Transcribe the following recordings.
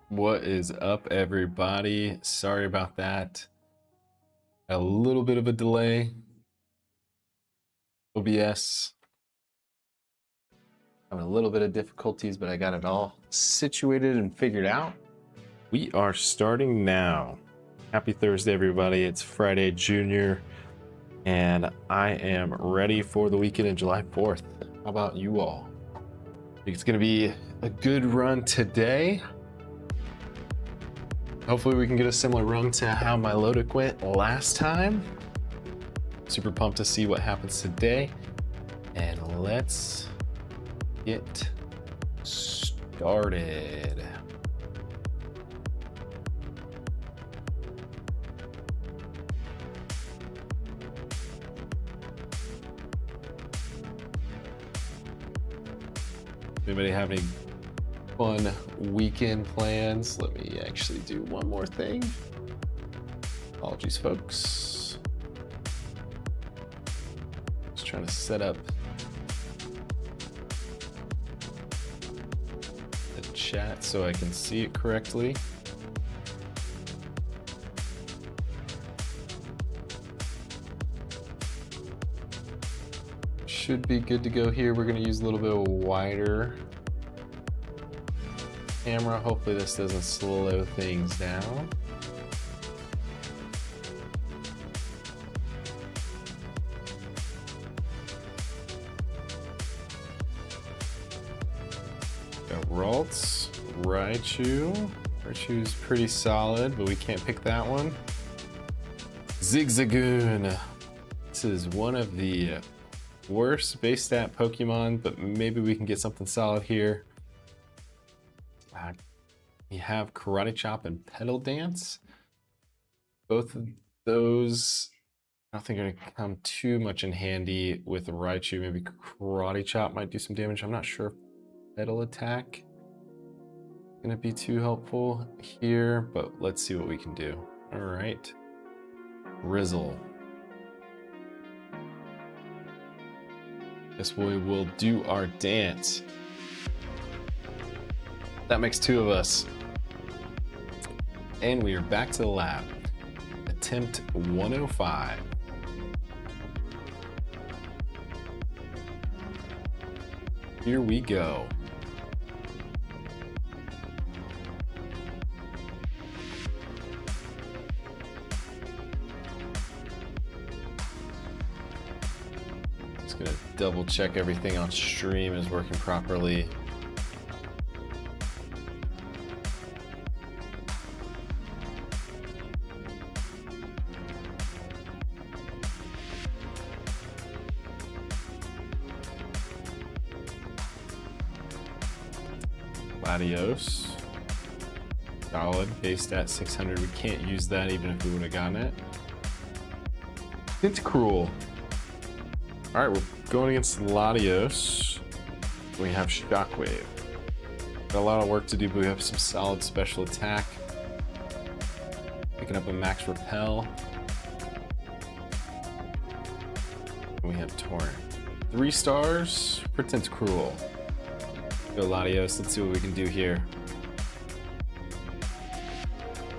What is up, everybody? Sorry about that. A little bit of a delay. OBS. Having a little bit of difficulties, but I got it all situated and figured out. We are starting now. Happy Thursday, everybody. It's Friday, Junior, and I am ready for the weekend of July 4th. How about you all? I think it's going to be a good run today. Hopefully we can get a similar run to how my Lodic went last time. Super pumped to see what happens today. And let's get started. Anybody have any fun weekend plans? Let me actually do one more thing. Apologies, folks. Just trying to set up the chat so I can see it correctly. Should be good to go here. We're going to use a little bit of a wider camera. Hopefully this doesn't slow things down. Got Ralts, Raichu. Raichu's pretty solid, but we can't pick that one. Zigzagoon. This is one of the worst base stat Pokemon, but maybe we can get something solid here. We have Karate Chop and Pedal Dance. Both of those I don't think are going to come too much in handy with Raichu. Maybe Karate Chop might do some damage. I'm not sure if Pedal Attack is going to be too helpful here, but let's see what we can do. All right. Rizzle. Guess we will do our dance. That makes two of us. And we are back to the lab. Attempt 105. Here we go. Just gonna double check everything on stream is working properly. Adios. Solid, base stat 600. We can't use that even if we would have gotten it. It's cruel. All right, we're going against Latios. We have Shockwave. Got a lot of work to do, but we have some solid special attack. Picking up a max repel. And we have Torrent. 3 stars. Pretends cruel. Go Latios, let's see what we can do here.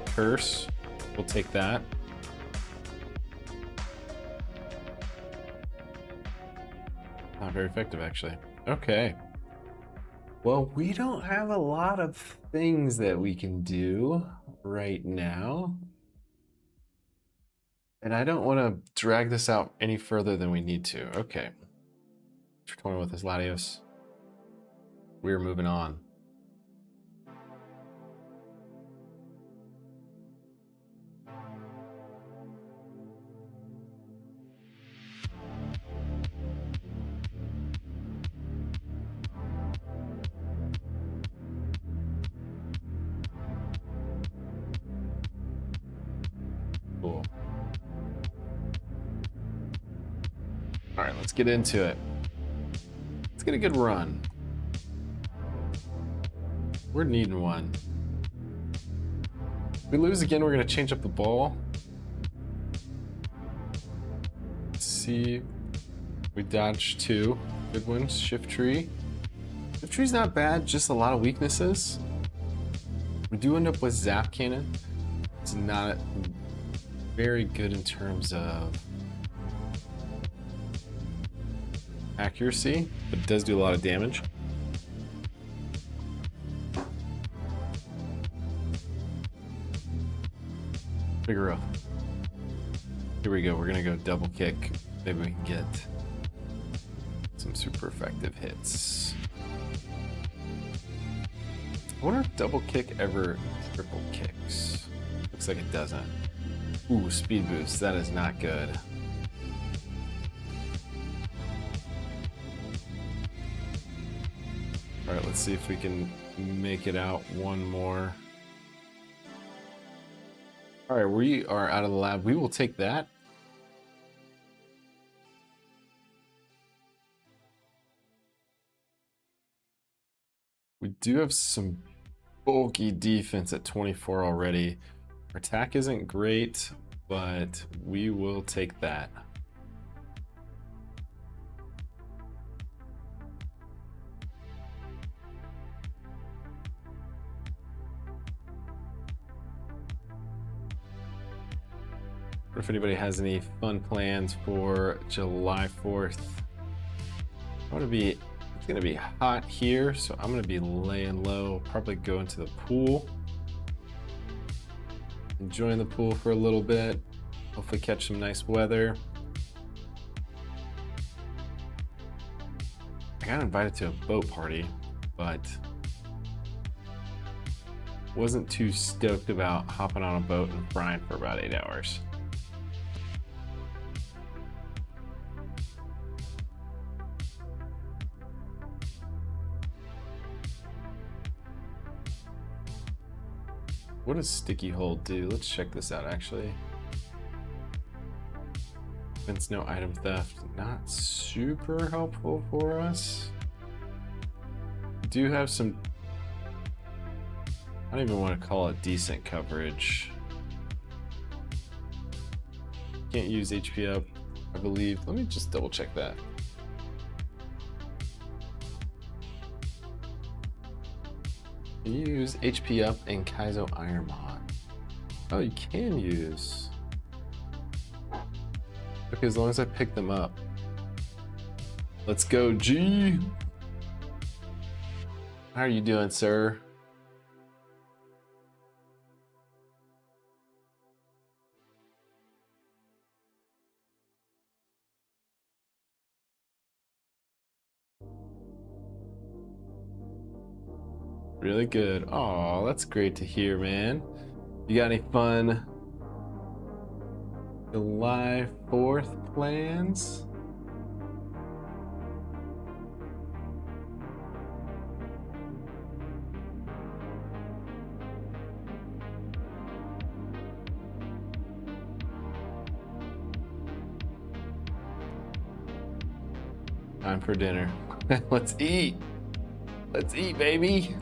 Curse, we'll take that. Not very effective, actually. Okay. Well, we don't have a lot of things that we can do right now. And I don't want to drag this out any further than we need to. Okay. We're torn with this Latios. We're moving on. Cool. All right, let's get into it. Let's get a good run. We're needing one. If we lose again, we're gonna change up the ball. Let's see. We dodged 2. Good ones. Shift Tree. Shift Tree's not bad, just a lot of weaknesses. We do end up with Zap Cannon. It's not very good in terms of accuracy, but it does do a lot of damage. Figure out. Here we go. We're gonna go double kick. Maybe we can get some super effective hits. I wonder if double kick ever triple kicks. Looks like it doesn't. Ooh, speed boost. That is not good. All right, let's see if we can make it out one more. All right, we are out of the lab. We will take that. We do have some bulky defense at 24 already. Our attack isn't great, but we will take that. If anybody has any fun plans for July 4th, it's gonna be hot here, so I'm gonna be laying low, probably go into the pool, enjoying the pool for a little bit, hopefully catch some nice weather. I got invited to a boat party, but wasn't too stoked about hopping on a boat and frying for about 8 hours. What does sticky hold do? Let's check this out actually. Since no item theft, not super helpful for us. We do have some, I don't even want to call it decent coverage. Can't use HP up, I believe. Let me just double check that. Can you use HP up in Kaizo IronMon? Oh, you can use. Okay, as long as I pick them up. Let's go, G. How are you doing, sir? Really good. Oh, that's great to hear, man. You got any fun July 4th plans? Time for dinner. Let's eat. Let's eat, baby.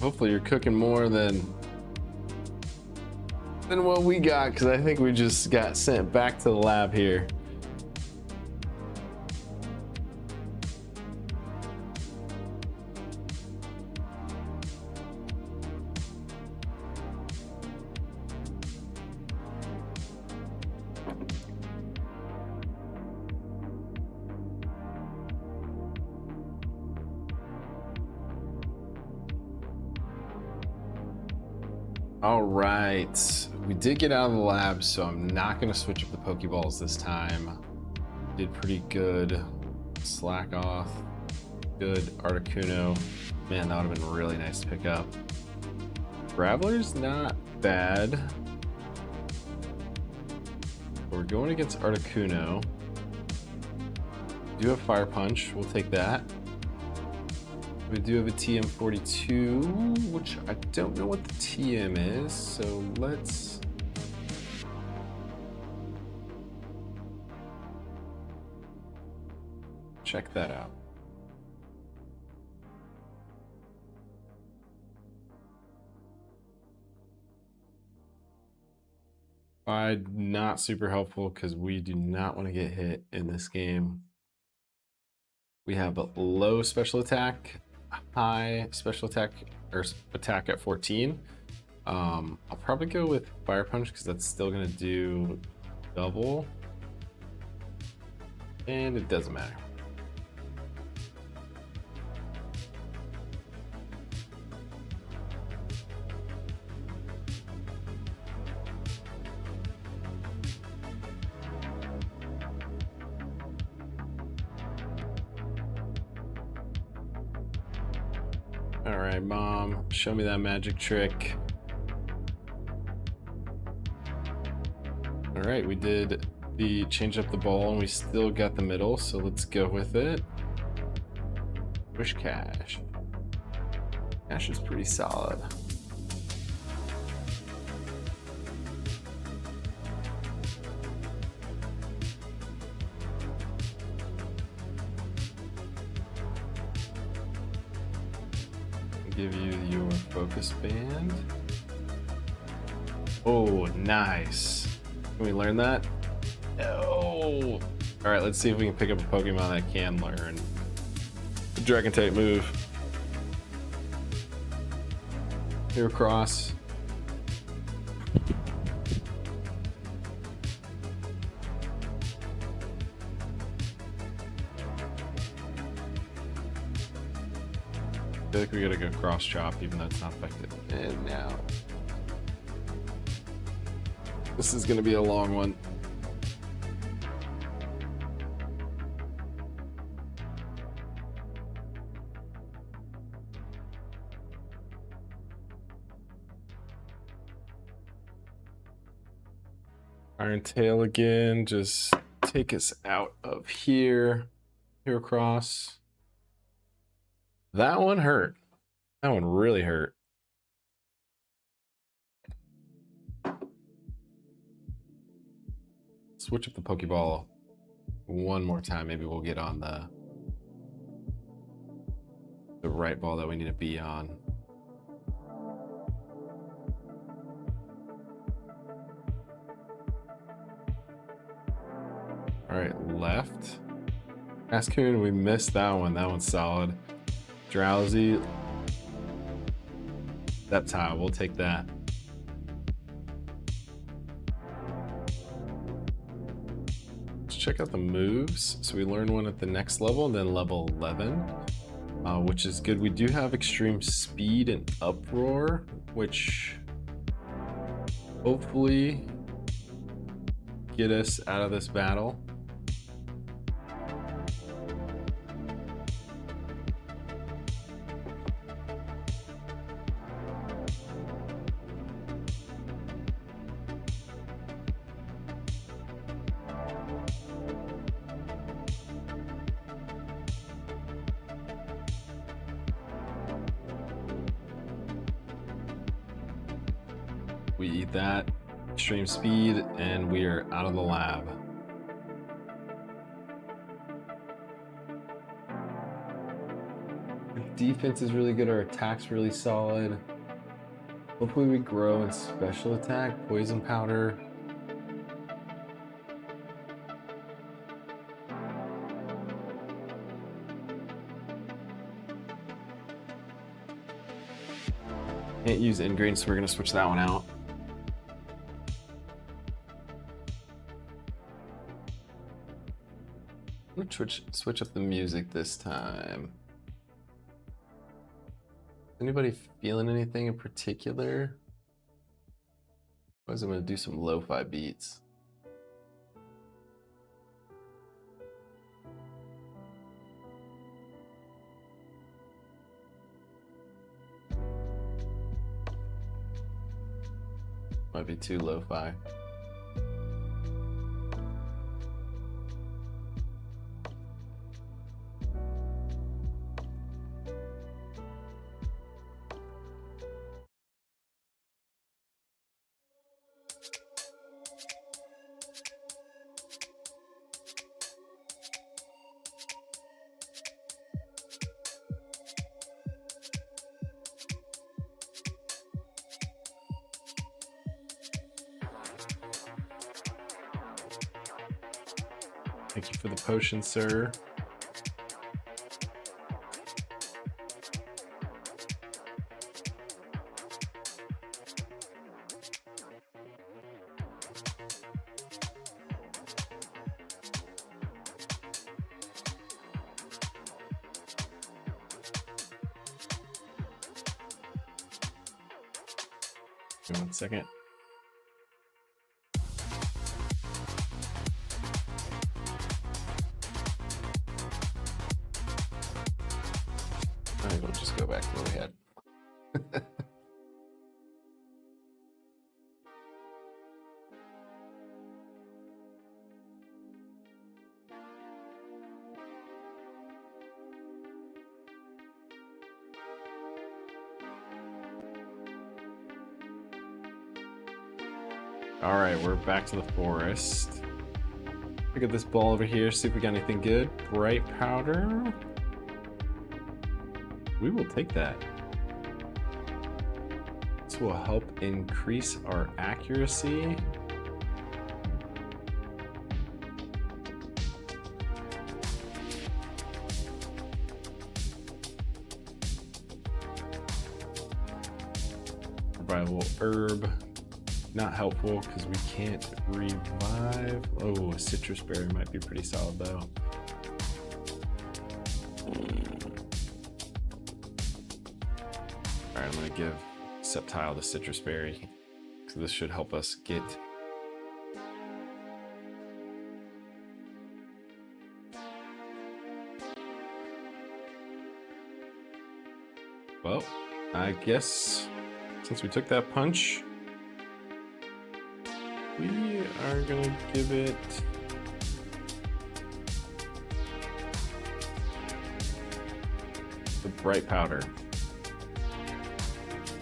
Hopefully you're cooking more than what we got, because I think we just got sent back to the lab here. All right, we did get out of the lab, so I'm not gonna switch up the Pokeballs this time. Did pretty good. Slack off. Good Articuno. Man, that would have been really nice to pick up. Graveler's not bad. But we're going against Articuno. We do have Fire Punch, we'll take that. We do have a TM42, which I don't know what the TM is, so let's... check that out. Not super helpful because we do not want to get hit in this game. We have a low special attack, high special attack, or attack at 14. I'll probably go with Fire Punch because that's still going to do double. And it doesn't matter. All right, Mom, show me that magic trick. All right, we did the change up the ball and we still got the middle, so let's go with it. Wish Cash. Cash is pretty solid. Give you your focus band. Oh, nice. Can we learn that? No. All right, let's see if we can pick up a Pokemon that can learn the Dragon type move. Here across. I feel like we gotta go cross chop even though it's not effective. And now. This is gonna be a long one. Iron Tail again, just take us out of here. Here across. That one hurt. That one really hurt. Switch up the Pokeball one more time. Maybe we'll get on the right ball that we need to be on. All right, left. Cascoon, we missed that one. That one's solid. Drowsy. Reptile, we'll take that. Let's check out the moves. So we learn one at the next level and then level 11, which is good. We do have extreme speed and uproar, which hopefully get us out of this battle. We eat that extreme speed and we are out of the lab. Our defense is really good, our attack's really solid. Hopefully we grow in special attack, poison powder. Can't use ingrain, so we're gonna switch that one out. I'm gonna switch up the music this time. Anybody feeling anything in particular? Otherwise, I'm gonna do some lo-fi beats. Might be too lo-fi. Thank you for the potion, sir. Give me 1 second. I think we'll just go back to what we had. All right, we're back to the forest. Look at this ball over here, see if we got anything good. Bright powder. We will take that. This will help increase our accuracy. Survival herb. Not helpful because we can't revive. Oh, a citrus berry might be pretty solid though. All right, I'm gonna give Sceptile the citrus berry. So this should help us get well, I guess since we took that punch, we are gonna give it the bright powder.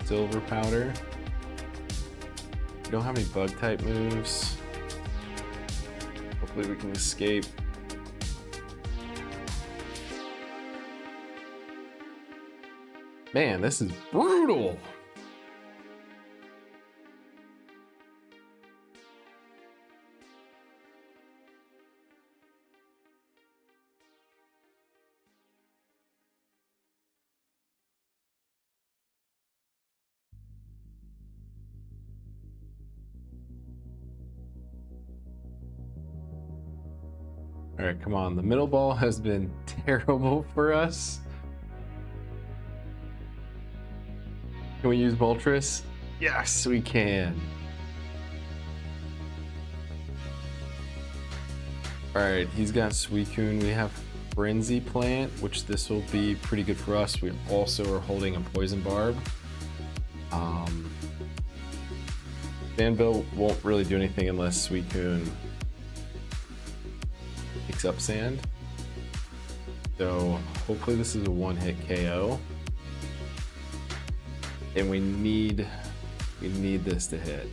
Silver powder. We don't have any bug type moves. Hopefully we can escape. Man, this is brutal. All right, come on. The middle ball has been terrible for us. Can we use Moltres? Yes, we can. All right, he's got Suicune. We have Frenzy Plant, which this will be pretty good for us. We also are holding a Poison Barb. Vanville won't really do anything unless Suicune picks up Sand. So hopefully this is a one-hit KO. And we need this to hit.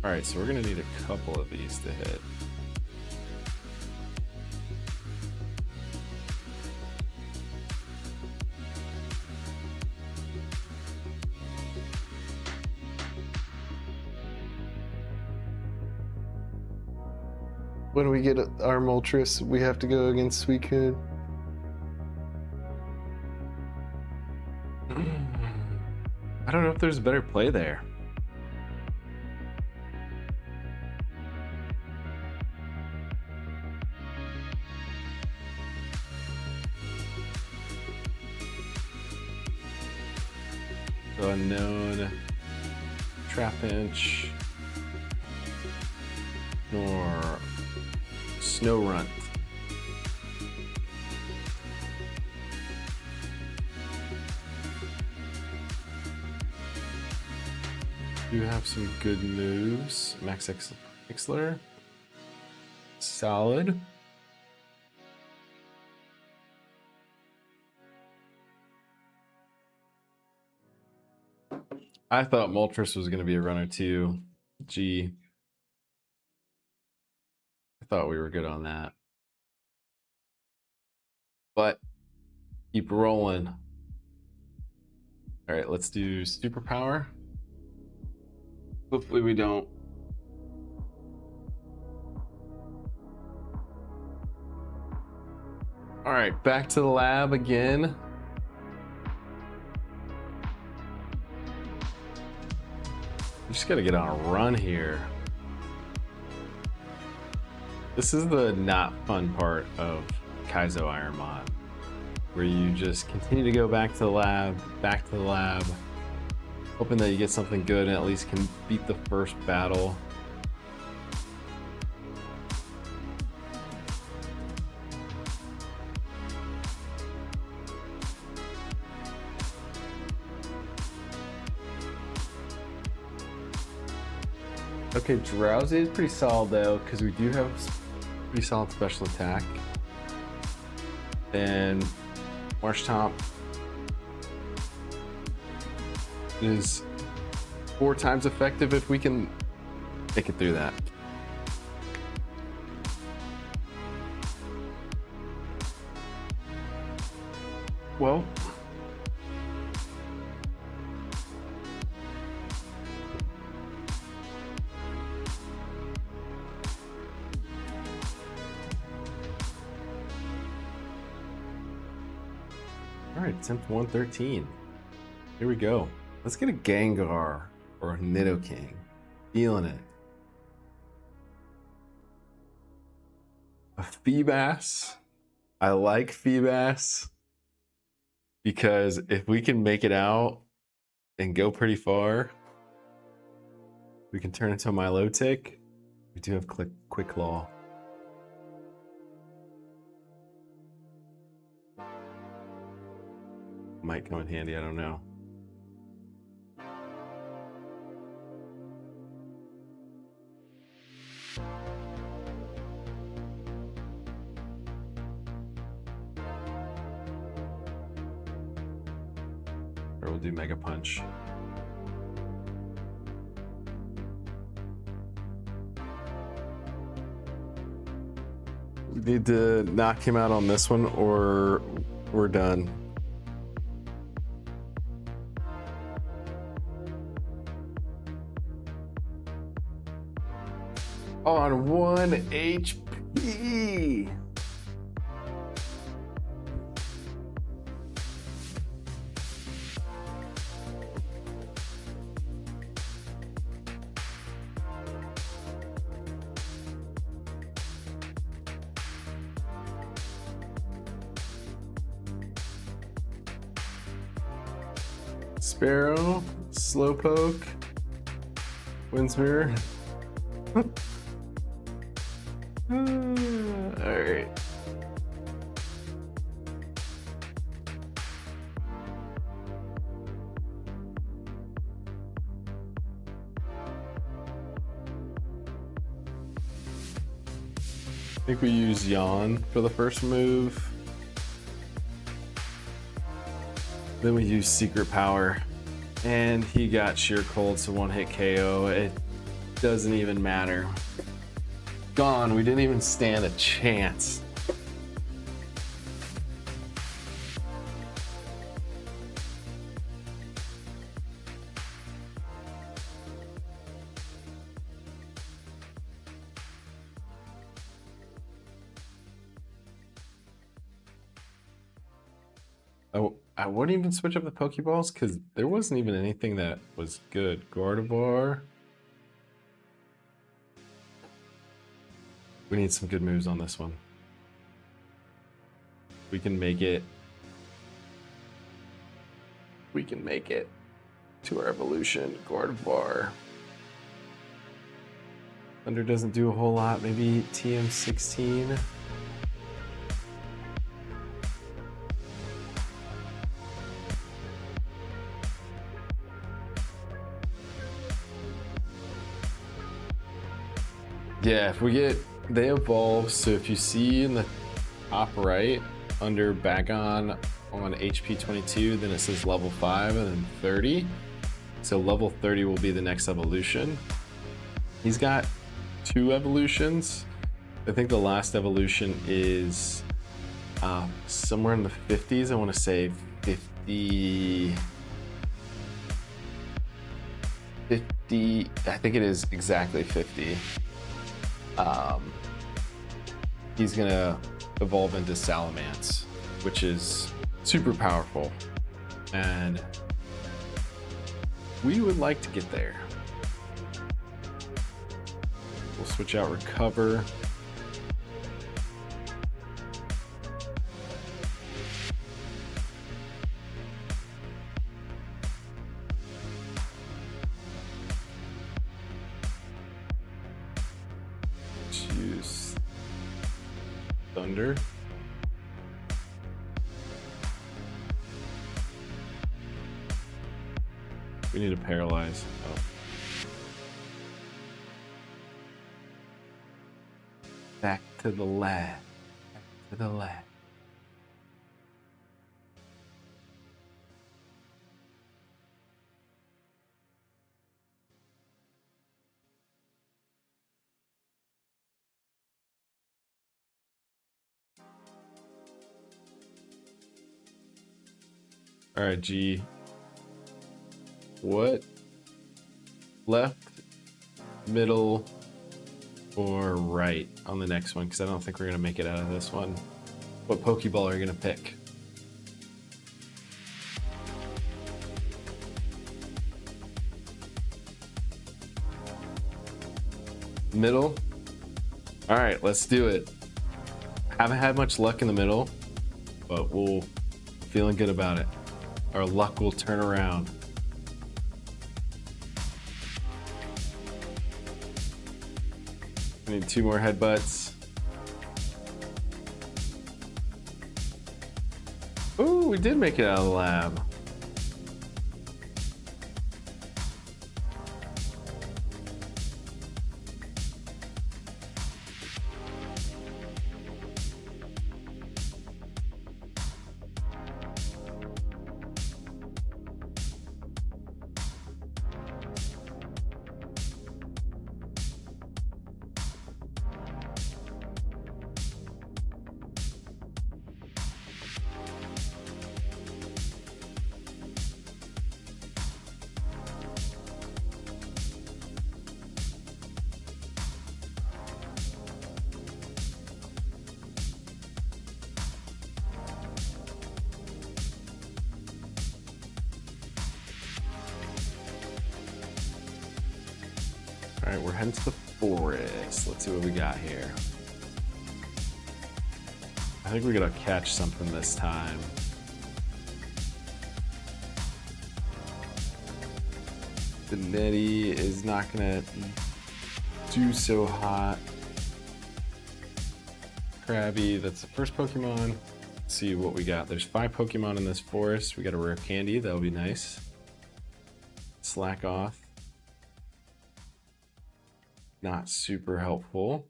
All right, so we're gonna need a couple of these to hit. When we get our Moltres, we have to go against Suicune. I don't know if there's a better play there. So unknown, Trapinch, nor Snow Runt. You have some good moves. Max Ixler. Solid. I thought Moltres was going to be a runner too. Gee. I thought we were good on that. But keep rolling. All right, let's do Superpower. Hopefully we don't. All right, back to the lab again. You just gotta get on a run here. This is the not fun part of Kaizo IronMon, where you just continue to go back to the lab, hoping that you get something good and at least can beat the first battle. Okay, Drowsy is pretty solid though, because we do have pretty solid special attack. And Marshtomp is 4 times effective if we can make it through that. Well, all right, attempt 113. Here we go. Let's get a Gengar or a Nidoking. Feeling it. A Feebas. I like Feebas because if we can make it out and go pretty far, we can turn into a Milotic. We do have Quick Claw. Might come in handy, I don't know. Or we'll do Mega Punch. We need to knock him out on this one or we're done. On 1 HP. Sparrow, Slowpoke, Windsmirror. Alright. I think we use Yawn for the first move. Then we use Secret Power. And he got Sheer Cold, so 1-hit KO. It doesn't even matter. Gone. We didn't even stand a chance. I wouldn't even switch up the Pokeballs because there wasn't even anything that was good. Gardevoir. We need some good moves on this one. We can make it. We can make it to our evolution. Gardevoir. Thunder doesn't do a whole lot. Maybe TM16. Yeah, if we get, they evolve, so if you see in the top right, under Bagon on HP 22, then it says level 5 and then 30. So level 30 will be the next evolution. He's got 2 evolutions. I think the last evolution is somewhere in the 50s. I want to say 50. 50. I think it is exactly 50. He's gonna evolve into Salamence, which is super powerful, and we would like to get there. We'll switch out Recover. Choose Thunder. We need to paralyze. Oh. Back to the lab. Back to the lab. All right, G. What? Left, middle, or right on the next one? Because I don't think we're going to make it out of this one. What Pokeball are you going to pick? Middle? All right, let's do it. Haven't had much luck in the middle, but we'll feeling good about it. Our luck will turn around. I need 2 more headbutts. Ooh, we did make it out of the lab. All right, we're heading to the forest. Let's see what we got here. I think we're gonna catch something this time. The Netty is not gonna do so hot. Krabby, that's the first Pokemon. Let's see what we got. There's 5 Pokemon in this forest. We got a rare candy, that'll be nice. Slack off. Not super helpful.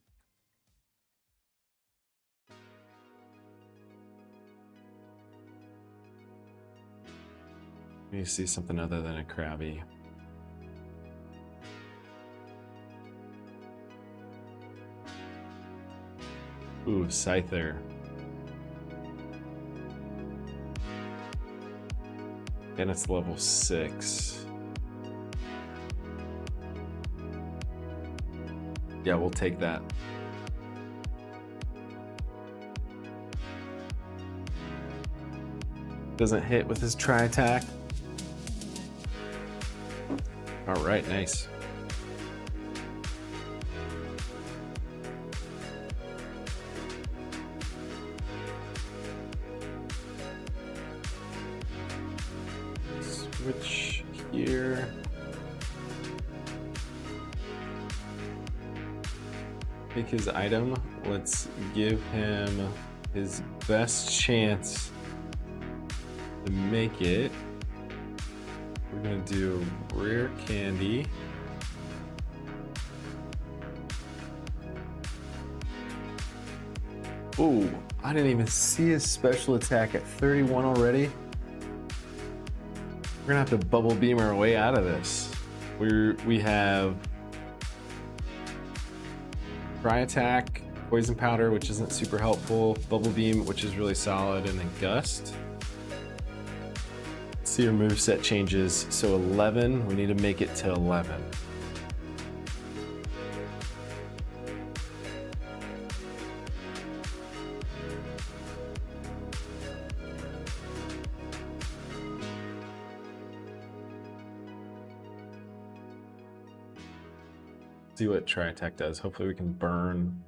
We need to see something other than a Krabby. Ooh, Scyther. And it's level 6. Yeah, we'll take that. Doesn't hit with his tri-attack. All right, nice. Switch here. Pick his item. Let's give him his best chance to make it. We're gonna do rare candy. Ooh, I didn't even see his special attack at 31 already. We're gonna have to bubble beam our way out of this. We have Dry Attack, Poison Powder, which isn't super helpful, Bubble Beam, which is really solid, and then Gust. See your moveset changes. So 11, we need to make it to 11. See what Tri-Attack does. Hopefully we can burn.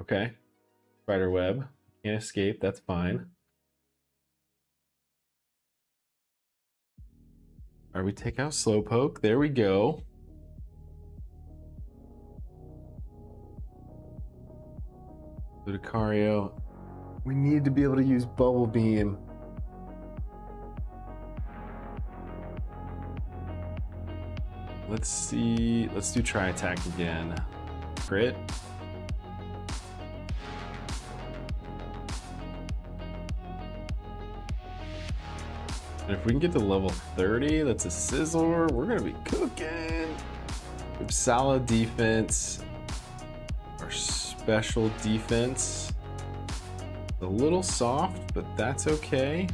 Okay. Spider web. Can't escape. That's fine. All right, we take out Slowpoke. There we go. Lucario. We need to be able to use Bubble Beam. Let's see. Let's do Tri-Attack again. Crit. And if we can get to level 30, that's a Sizzler. We're gonna be cooking. We have solid defense. Our special defense. A little soft, but that's okay.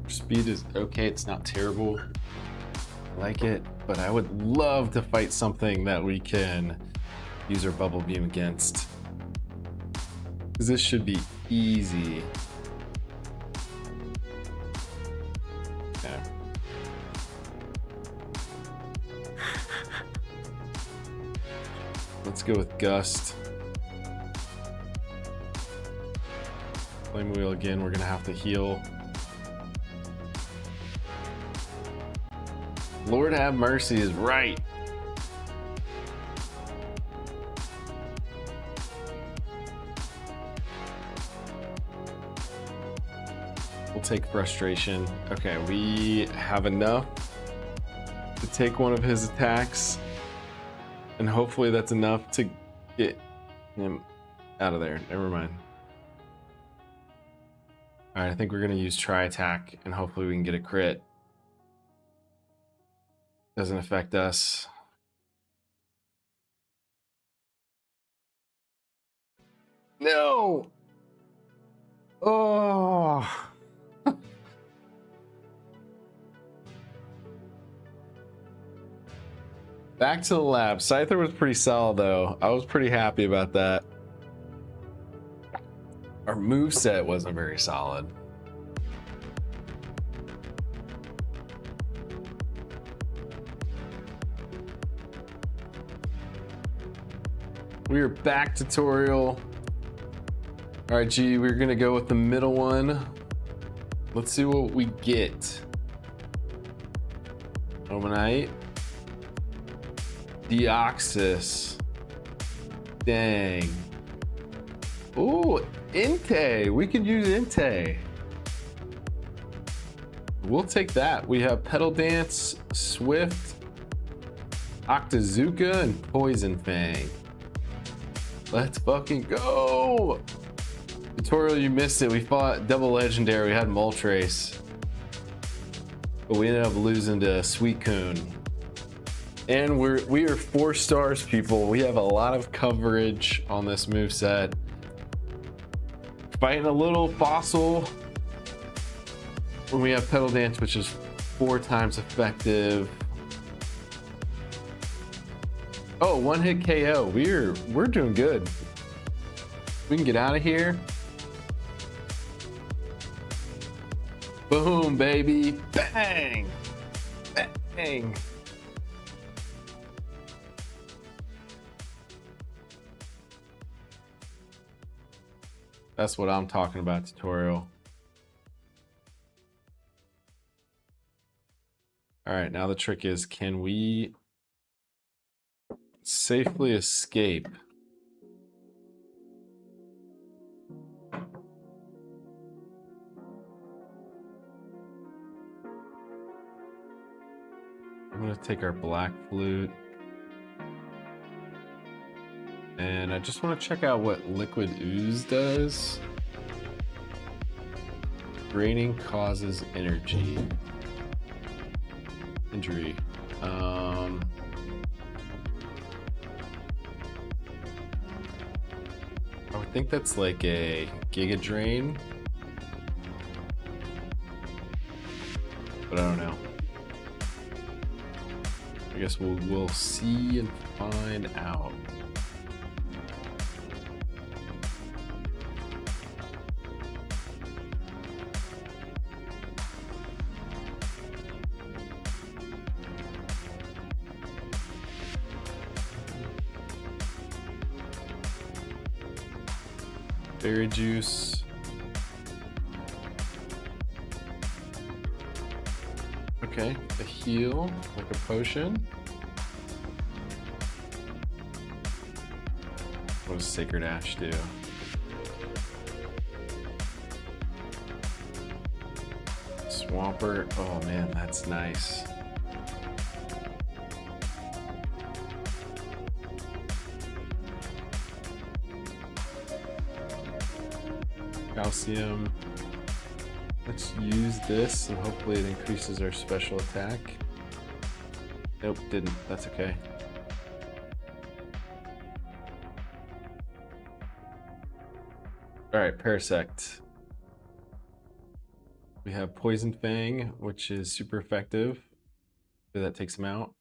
Speed is okay, it's not terrible. I like it, but I would love to fight something that we can use our Bubble Beam against. Because this should be easy. Okay. Let's go with Gust. Flame Wheel again, we're gonna have to heal. Lord have mercy is right. We'll take Frustration. Okay, we have enough to take one of his attacks. And hopefully that's enough to get him out of there. Never mind. All right, I think we're gonna use Tri-Attack and hopefully we can get a crit. Doesn't affect us. No! Oh! Back to the lab. Scyther was pretty solid though. I was pretty happy about that. Our moveset wasn't very solid. We are back tutorial. All right, G, we're gonna go with the middle one. Let's see what we get. Omanite. Deoxys. Dang. Ooh, Entei. We could use Entei. We'll take that. We have Petal Dance, Swift, Octazooka, and Poison Fang. Let's fucking go! Tutorial, you missed it. We fought double legendary. We had Moltres. But we ended up losing to Suicune. And we are 4 stars, people. We have a lot of coverage on this moveset. Fighting a little fossil when we have Petal Dance, which is 4 times effective. Oh, 1-hit KO. We're doing good. We can get out of here. Boom, baby. Bang. Bang. That's what I'm talking about, tutorial. All right, now the trick is, can we safely escape? I'm gonna take our Black Flute. And I just want to check out what Liquid Ooze does. Draining causes energy. Injury. I would think that's like a Giga Drain, but I don't know. I guess we'll see and find out. Berry juice. Okay, a heal, like a potion. What does Sacred Ash do? Swampert. Oh man, that's nice. Calcium. Let's use this and hopefully it increases our special attack. Nope, didn't. That's okay. Alright, Parasect. We have Poison Fang, which is super effective. So that takes him out.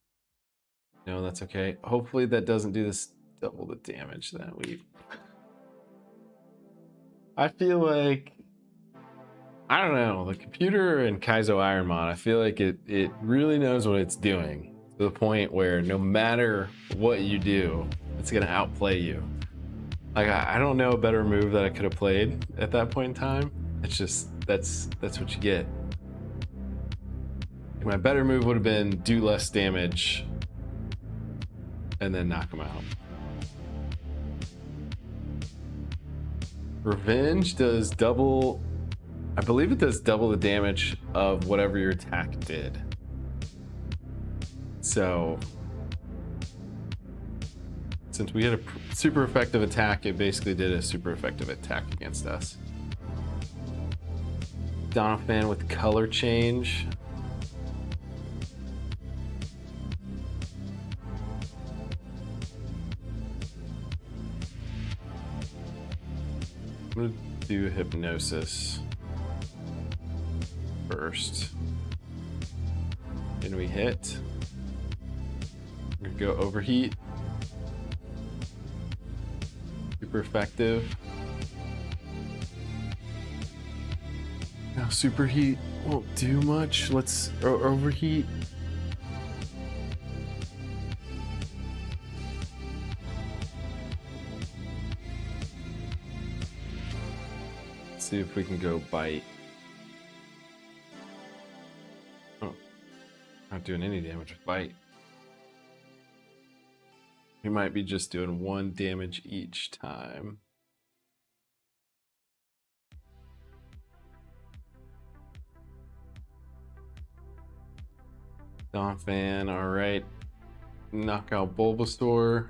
No, that's okay. Hopefully that doesn't do this double the damage that we... I feel like, I don't know, the computer in Kaizo IronMon, I feel like it really knows what it's doing to the point where no matter what you do, it's gonna outplay you. Like, I don't know a better move that I could have played at that point in time. It's just, that's what you get. My better move would have been do less damage and then knock him out. Revenge does double, I believe it does double the damage of whatever your attack did. So, since we had a super effective attack, it basically did a super effective attack against us. Donovan with color change. I'm gonna do Hypnosis first. Then we hit. We're gonna go Overheat. Super effective. Now Superheat won't do much. Let's Overheat. See if we can go Bite. Oh, not doing any damage with Bite. We might be just doing 1 damage each time. Donphan, all right. Knock out Bulbasaur.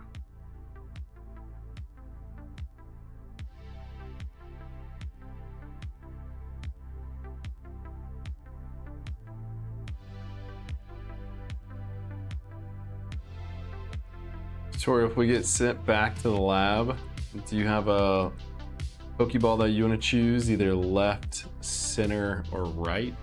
Tutorial, if we get sent back to the lab, do you have a Pokeball that you want to choose, either left, center, or right?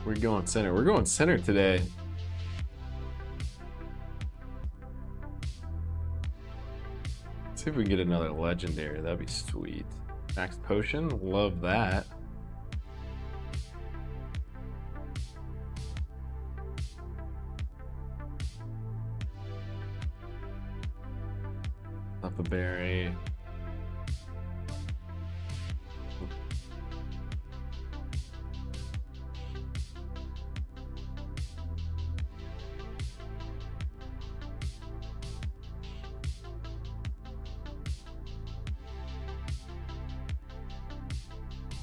We're going center. We're going center today. See if we can get another legendary. That'd be sweet. Max Potion, love that. Up a berry.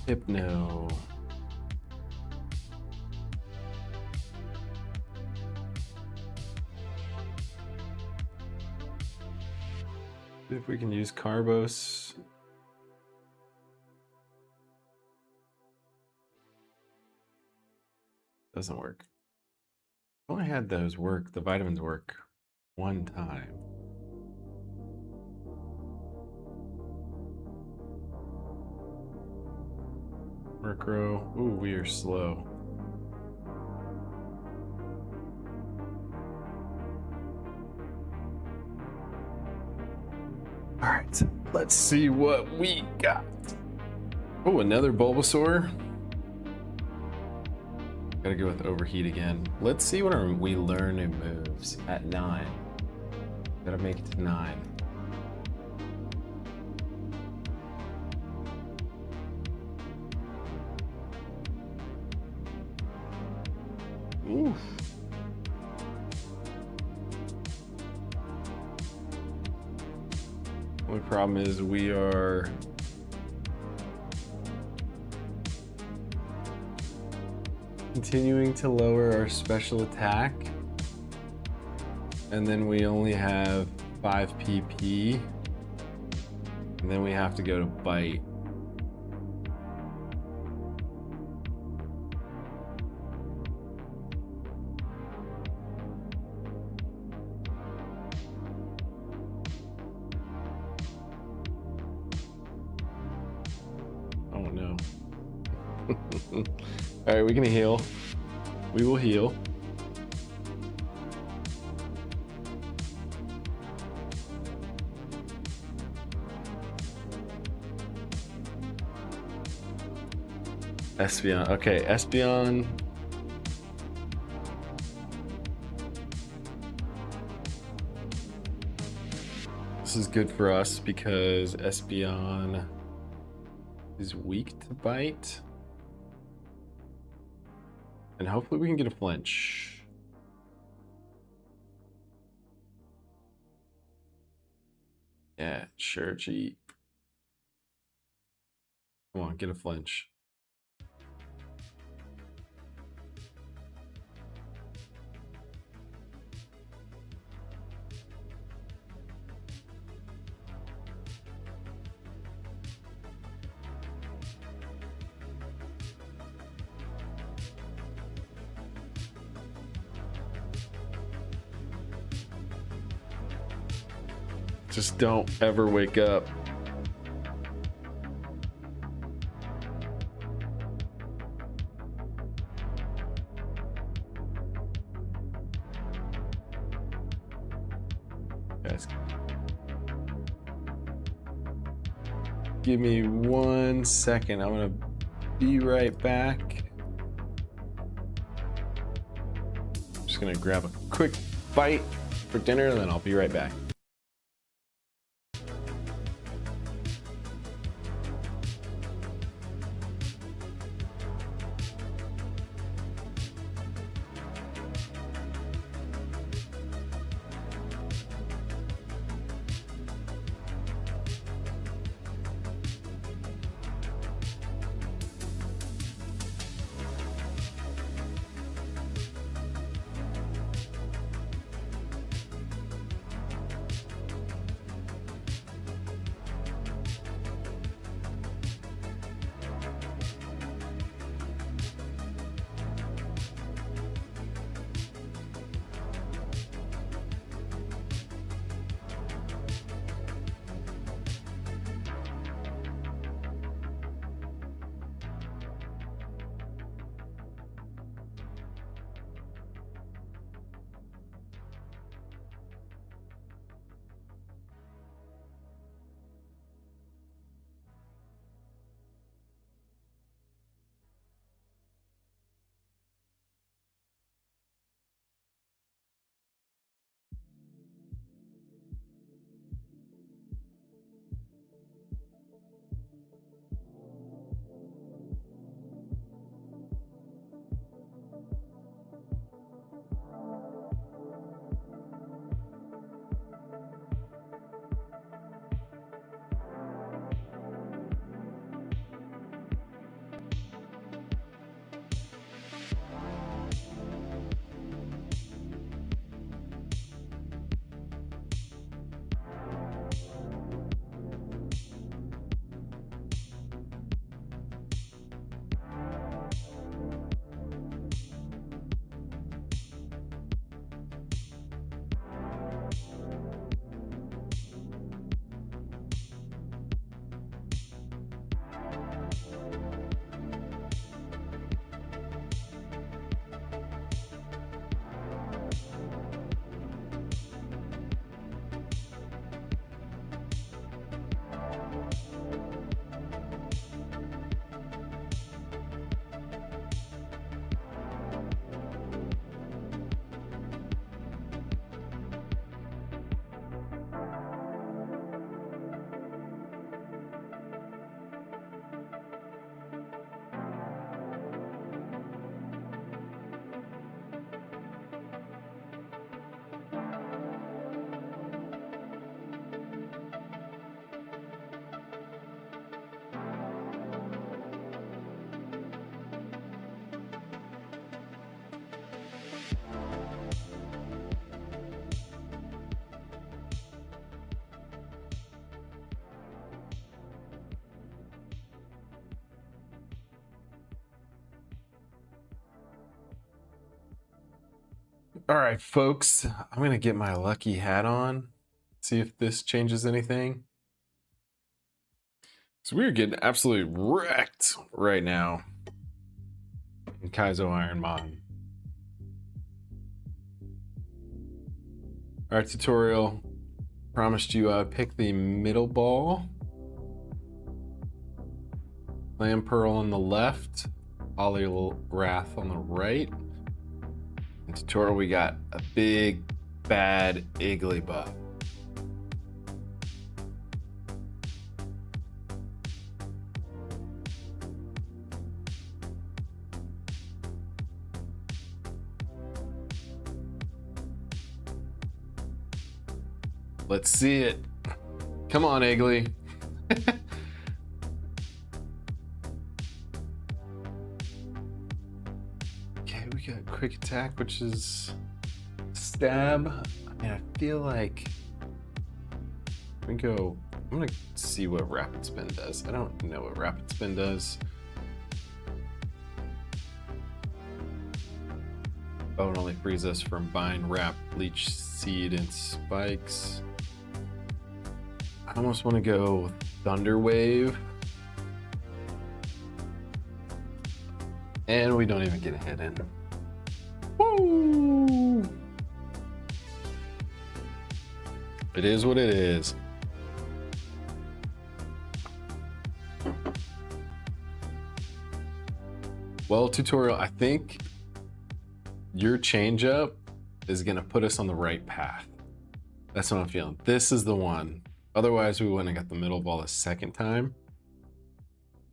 Hypno. if we can use Carbos. Doesn't work. If only had those work, the vitamins work one time. Murkrow. Ooh, we are slow. All right, let's see what we got. Oh, another Bulbasaur. Gotta go with Overheat again. Let's see what we learn in moves at 9. Gotta make it to 9. Oof. Only problem is we are continuing to lower our special attack, and then we only have 5 PP, and then we have to go to bite. Oh no. All right, we can heal. We will heal. Espeon. Okay, Espeon. This is good for us because Espeon is weak to bite. And hopefully we can get a flinch. Yeah, sure, G. Come on, get a flinch. Just don't ever wake up. Guys, give me 1 second. I'm gonna be right back. I'm just gonna grab a quick bite for dinner and then I'll be right back. All right, folks, I'm going to get my lucky hat on, see if this changes anything. So we're getting absolutely wrecked right now in Kaizo IronMon. All right, tutorial. Promised you pick the middle ball. Land Pearl on the left, Wrath on the right. In tutorial, we got a big, bad Igglybuff. Let's see it. Come on, Iggly. Okay, we got quick attack, which is stab. I mean, I feel like we go. I'm gonna see what rapid spin does. I don't know what rapid spin does. Oh, it only frees us from Bind, Wrap, Leech Seed, and Spikes. I almost want to go Thunder Wave. And we don't even get a hit in. Woo! It is what it is. Well, tutorial, I think your changeup is gonna put us on the right path. That's what I'm feeling. This is the one. Otherwise, we wouldn't have got the middle ball a second time.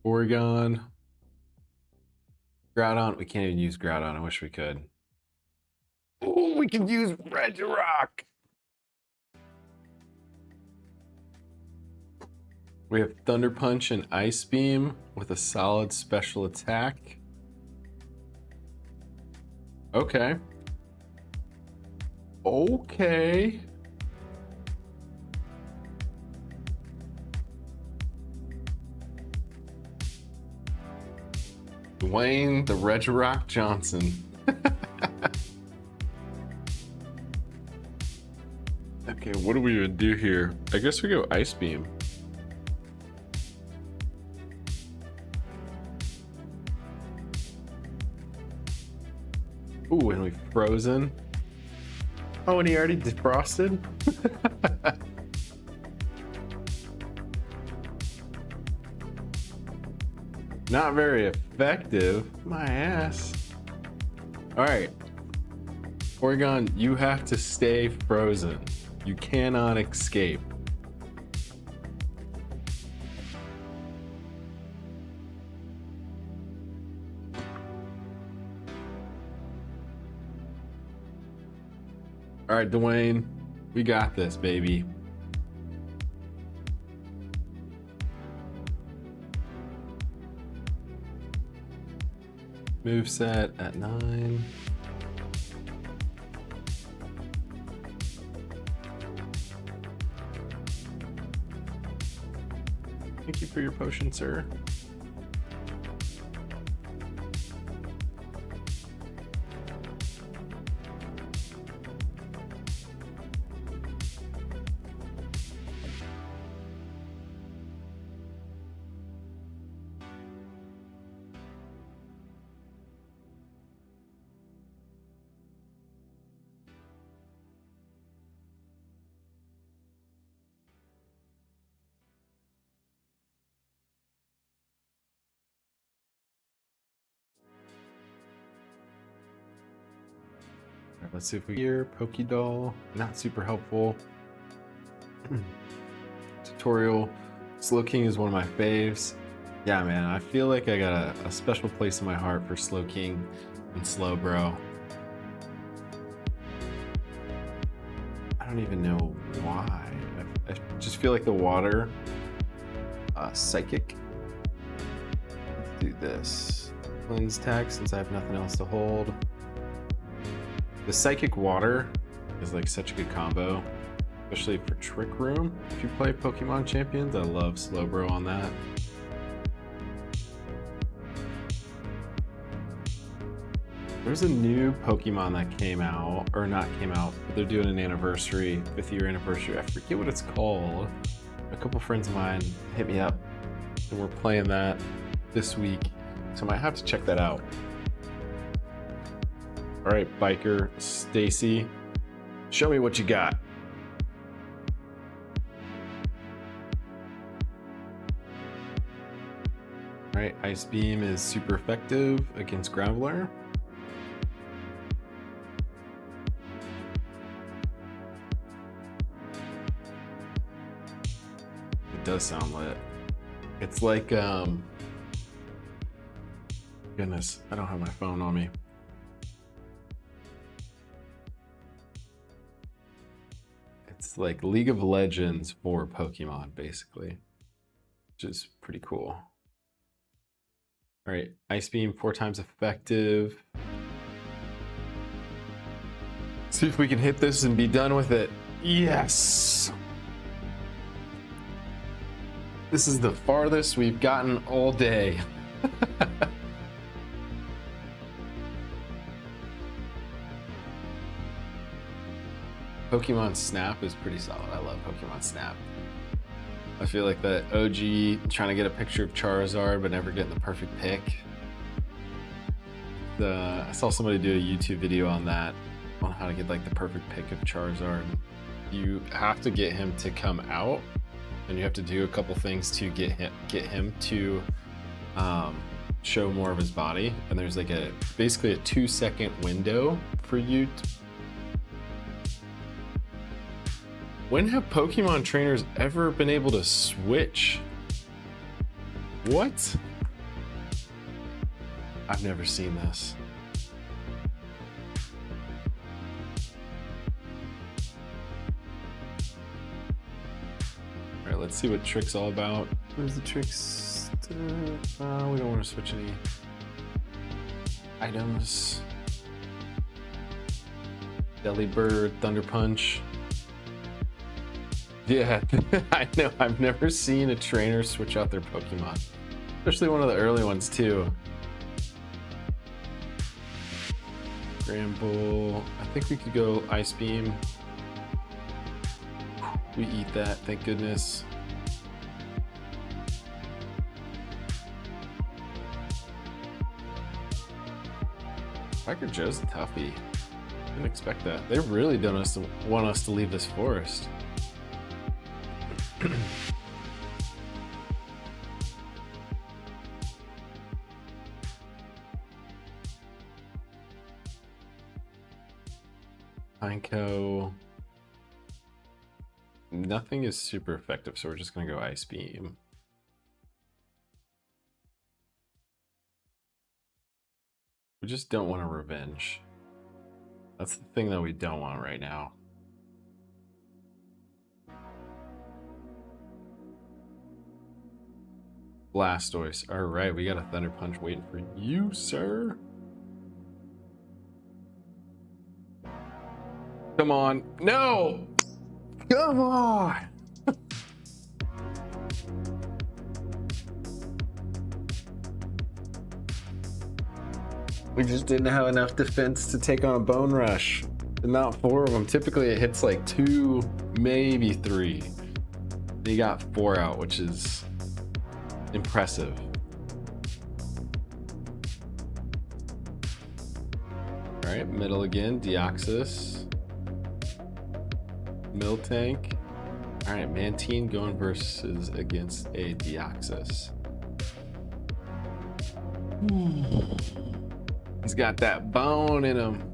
Oregon. Groudon. We can't even use Groudon. I wish we could. Oh, we can use Regirock. We have Thunder Punch and Ice Beam with a solid special attack. Okay. Okay. Dwayne the Regirock Johnson. Okay, what do we even do here? I guess we go Ice Beam. Ooh, and we frozen. Oh, and he already defrosted? Not very effective. My ass. All right. Oregon, you have to stay frozen. You cannot escape. All right, Dwayne, we got this, baby. Moveset at 9. Thank you for your potion, sir. Let's see if we here. Pokédoll, not super helpful. Tutorial. Slowking is one of my faves. Yeah, man, I feel like I got a special place in my heart for Slowking and Slowbro. I don't even know why. I just feel like the water. Psychic. Let's do this. Cleanse tag since I have nothing else to hold. The Psychic Water is like such a good combo, especially for Trick Room. If you play Pokemon Champions, I love Slowbro on that. There's a new Pokemon that came out, or not came out, but they're doing an anniversary, 5th year anniversary. I forget what it's called. A couple friends of mine hit me up, and we're playing that this week, so I might have to check that out. All right, Biker Stacy, show me what you got. All right, Ice Beam is super effective against Graveler. It does sound lit. It's like, goodness, I don't have my phone on me. It's like League of Legends for Pokemon, basically, which is pretty cool. All right, Ice Beam, 4 times effective. See if we can hit this and be done with it. Yes! This is the farthest we've gotten all day. Pokemon Snap is pretty solid. I love Pokemon Snap. I feel like that OG trying to get a picture of Charizard but never getting the perfect pick. I saw somebody do a YouTube video on that, on how to get like the perfect pick of Charizard. You have to get him to come out, and you have to do a couple things to get him to show more of his body. And there's like basically a 2-second window for you to... When have Pokemon trainers ever been able to switch? What? I've never seen this. All right, let's see what Trick's all about. Where's the Trick's? We don't want to switch any items. Delibird, Thunder Punch. Yeah, I know. I've never seen a trainer switch out their Pokemon, especially one of the early ones too. Gramble. I think we could go Ice Beam. We eat that, thank goodness. Biker Joe's a toughie. Didn't expect that. They really don't want us to leave this forest. Pineco. Nothing is super effective, so we're just gonna go Ice Beam. We just don't want a revenge. That's the thing that we don't want right now. Blastoise. All right, we got a Thunder Punch waiting for you, sir. Come on. No! Come on! We just didn't have enough defense to take on a Bone Rush. And not 4 of them. Typically it hits like 2, maybe 3. They got 4 out, which is impressive. All right, middle again, Deoxys. Miltank. All right, Mantine going versus against a Deoxys. He's got that bone in him.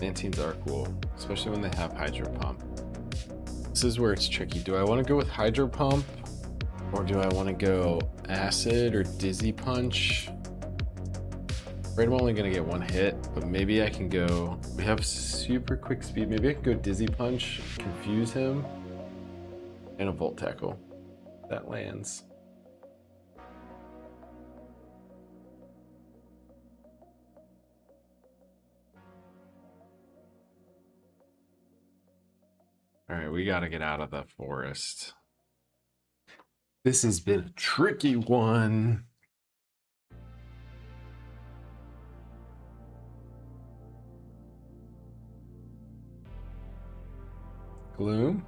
Mantines are cool, especially when they have Hydro Pump. This is where it's tricky. Do I want to go with Hydro Pump, or do I want to go Acid or Dizzy Punch? Afraid I'm only going to get 1 hit, but maybe I can go... We have super quick speed. Maybe I can go Dizzy Punch, confuse him, and a Volt Tackle. That lands. All right, we got to get out of the forest. This has been a tricky one. Gloom.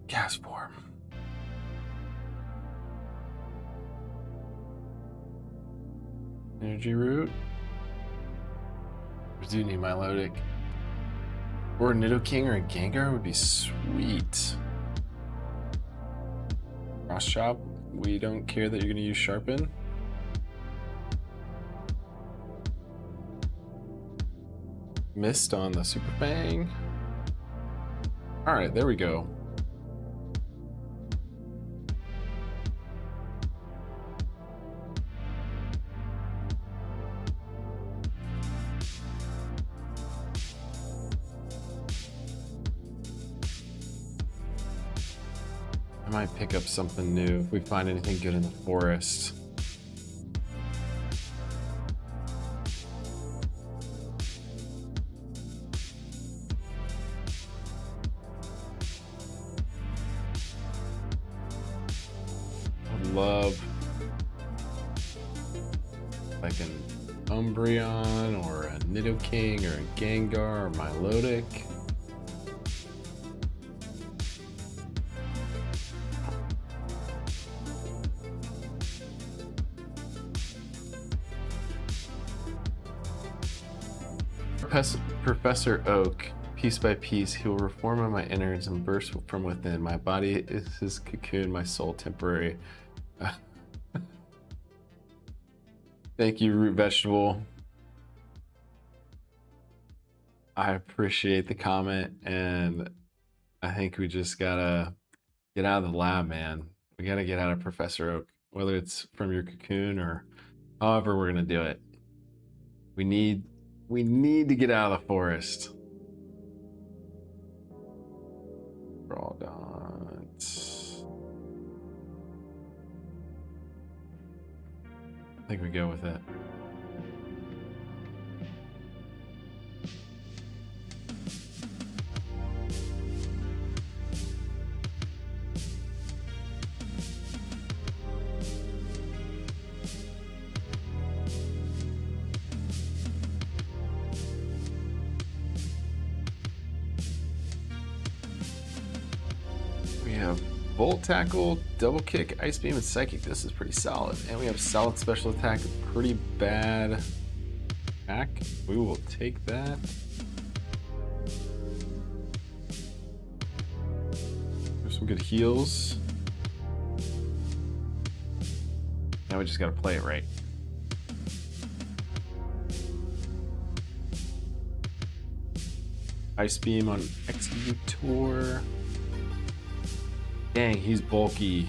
Gas form. Energy root. We do need Milotic. Or a Nidoking or a Gengar would be sweet. Cross Chop. We don't care that you're going to use Sharpen. Missed on the Super Fang. Alright, there we go. I might pick up something new if we find anything good in the forest. I'd love like an Umbreon or a Nidoking or a Gengar or Milotic. Professor Oak, piece by piece, he will reform on my innards and burst from within. My body is his cocoon, my soul temporary. Thank you, Root Vegetable. I appreciate the comment, and I think we just gotta get out of the lab, man. We gotta get out of Professor Oak, whether it's from your cocoon or however we're gonna do it. We need to get out of the forest. Crawdont. I think we go with it. We have Volt Tackle, Double Kick, Ice Beam, and Psychic. This is pretty solid. And we have Solid Special Attack, pretty bad attack. We will take that. There's some good heals. Now we just gotta play it right. Ice Beam on Executor. Dang, he's bulky.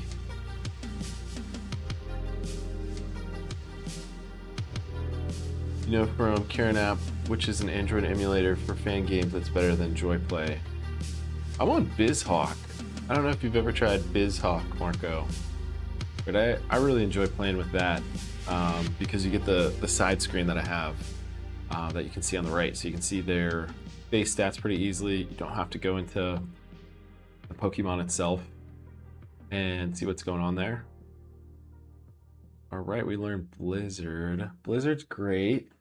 You know from Karen app, which is an Android emulator for fan games that's better than Joy Play. I'm on BizHawk. I don't know if you've ever tried BizHawk, Marco, but I really enjoy playing with that because you get the side screen that I have that you can see on the right, so you can see their base stats pretty easily. You don't have to go into the Pokemon itself and see what's going on there. All right, we learned Blizzard. Blizzard's great,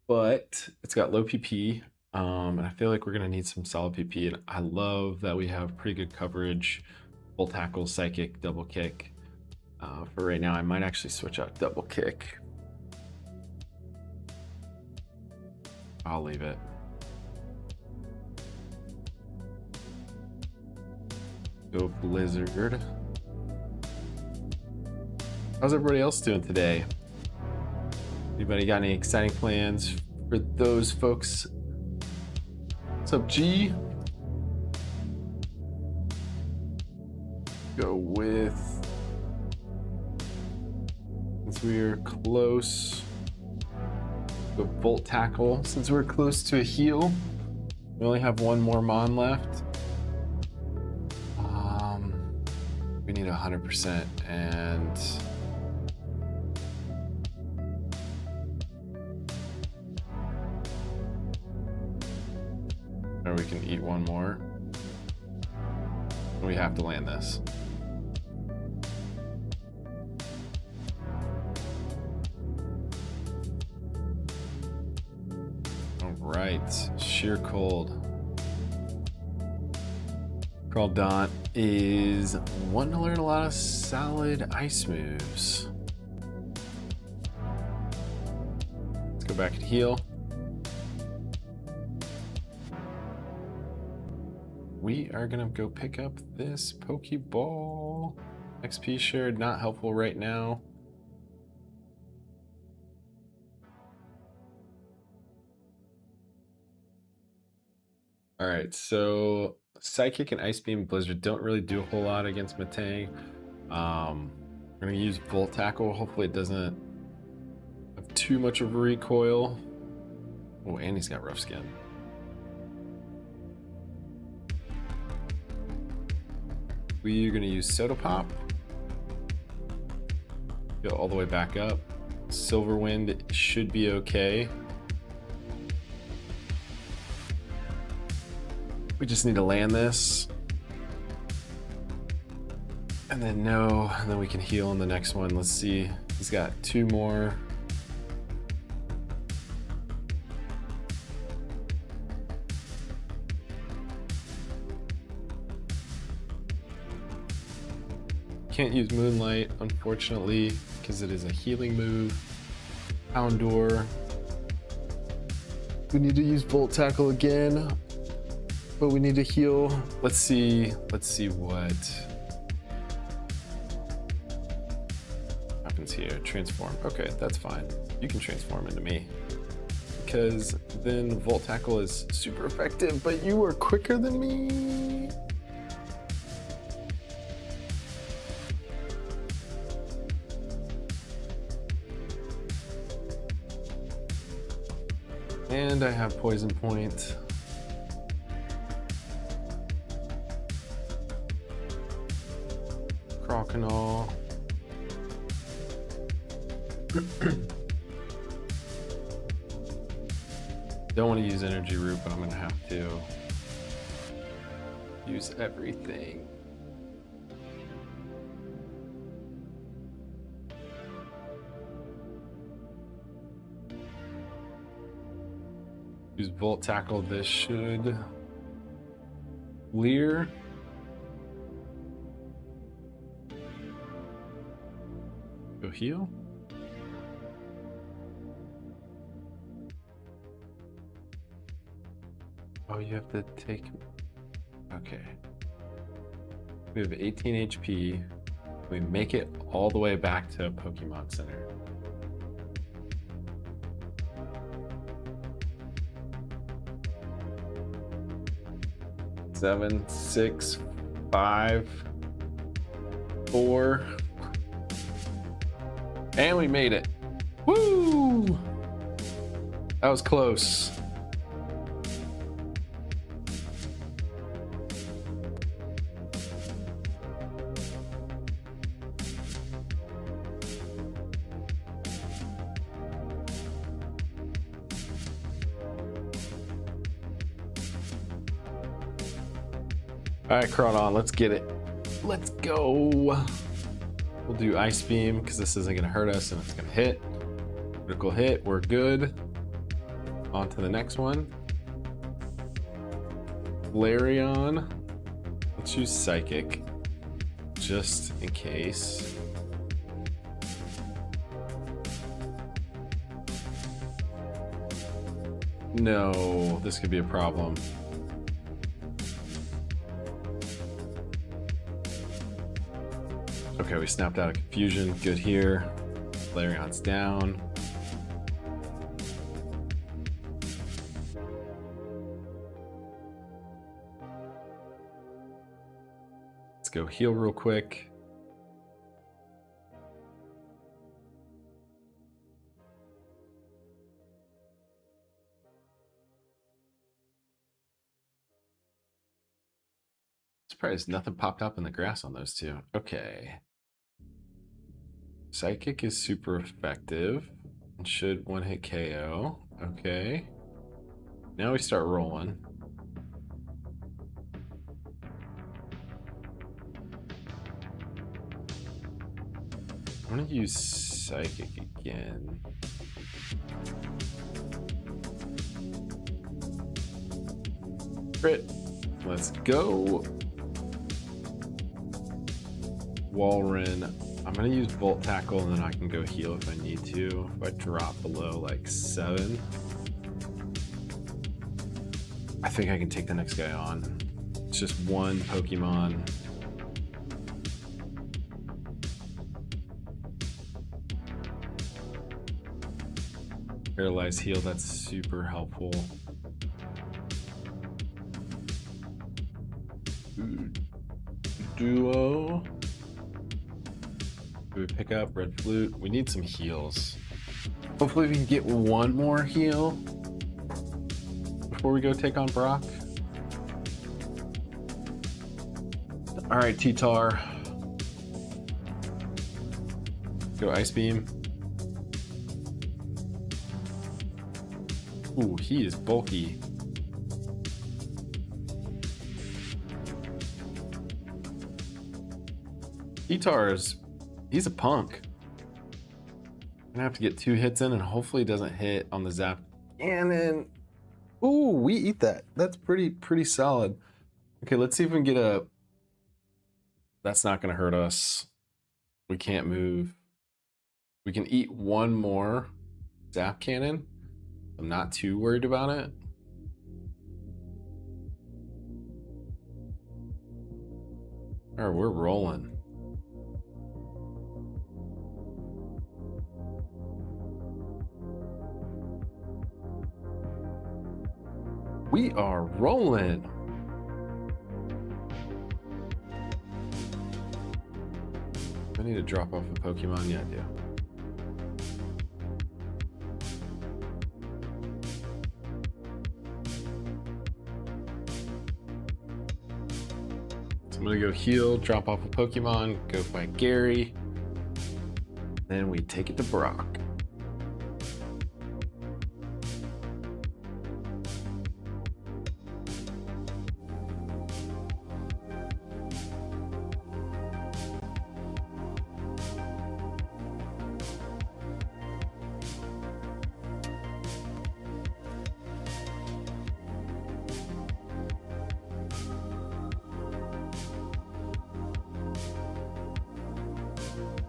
but it's got low PP, and I feel like we're gonna need some solid PP, and I love that we have pretty good coverage, Full Tackle, Psychic, Double Kick. For right now, I might actually switch out Double Kick. I'll leave it. Go Blizzard. How's everybody else doing today? Anybody got any exciting plans for those folks? What's up, G? Go with, since we're close, go Volt Tackle. Since we're close to a heal, we only have one more Mon left. We need 100%, and Or we can eat one more. We have to land this. All right, sheer cold. Crawdaunt is wanting to learn a lot of solid ice moves. Let's go back and heal. We are gonna go pick up this Pokeball. XP shared, not helpful right now. All right, so Psychic and Ice Beam Blizzard don't really do a whole lot against Metang. We're gonna use Volt Tackle. Hopefully it doesn't have too much of a recoil. Oh, and he's got Rough Skin. We're gonna use Soda Pop. Go all the way back up. Silver Wind should be okay. We just need to land this. And then no, and then we can heal in the next one. Let's see, he's got 2 more. Can't use Moonlight, unfortunately, because it is a healing move. Houndour. We need to use Volt Tackle again, but we need to heal. Let's see what happens here. Transform. Okay, that's fine. You can transform into me, because then Volt Tackle is super effective, but you are quicker than me. And I have Poison Point. Crokinole. Don't want to use Energy Root, but I'm going to have to use everything. Use Volt Tackle. This should clear. Go heal. Oh, you have to take. Okay. We have 18 HP. We make it all the way back to Pokemon Center. Seven, 6, 5, 4. And we made it. Woo! That was close. All right, Crawdaunt, let's get it. Let's go. We'll do Ice Beam because this isn't gonna hurt us and it's gonna hit. Critical hit, we're good. On to the next one. Flareon. Let's use Psychic just in case. No, this could be a problem. Okay, we snapped out of confusion. Good here. Flareon's down. Let's go heal real quick. Surprised nothing popped up in the grass on those two. Okay. Psychic is super effective and should one hit KO. Okay. Now we start rolling. I'm gonna use Psychic again. Crit. Let's go. Walren. I'm gonna use Volt Tackle and then I can go heal if I need to. If I drop below like 7. I think I can take the next guy on. It's just one Pokemon. Paralyze heal, that's super helpful. Duo. Do we pick up Red Flute? We need some heals. Hopefully we can get one more heal before we go take on Brock. All right, T-Tar. Go Ice Beam. Ooh, he is bulky. T-Tar's, he's a punk. I'm gonna have to get 2 hits in and hopefully it doesn't hit on the Zap Cannon. Ooh, we eat that. That's pretty solid. Okay, let's see if we can get a... That's not gonna hurt us. We can't move. We can eat one more Zap Cannon. I'm not too worried about it. All right, we're rolling. We are rolling. I need to drop off a Pokemon. Yeah, I do. So I'm gonna go heal, drop off a Pokemon, go fight Gary. Then we take it to Brock.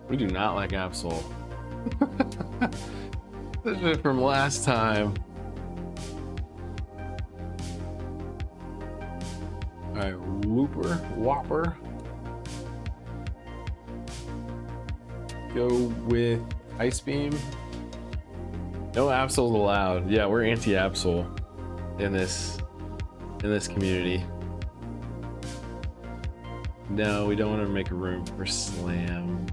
We do not like Absol. This is from last time. Alright, Whopper. Go with Ice Beam. No Absol's allowed. Yeah, we're anti-Absol in this community. No, we don't want to make room for Slam.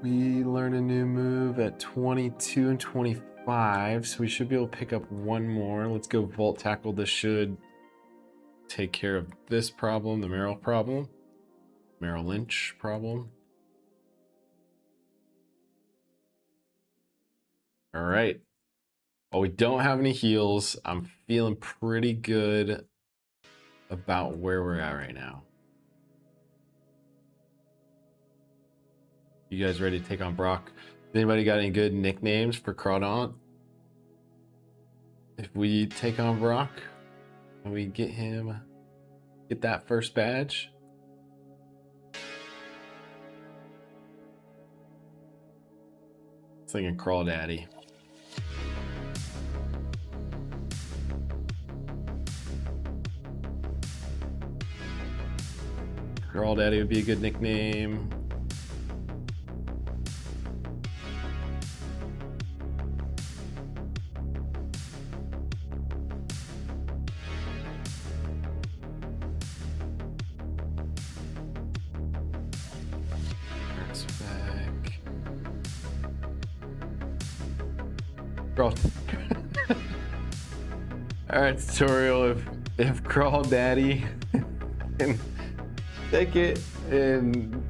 We learn a new move at 22 and 25, so we should be able to pick up one more. Let's go Volt Tackle. This should take care of this problem, the Merrill problem. Merrill Lynch problem. All right. Well, we don't have any heals. I'm feeling pretty good about where we're at right now. You guys ready to take on Brock? Anybody got any good nicknames for Crawdaunt? If we take on Brock and we get that first badge. I was thinking Crawdaddy. Crawdaddy would be a good nickname. All right, tutorial. If Crawdaddy can take it and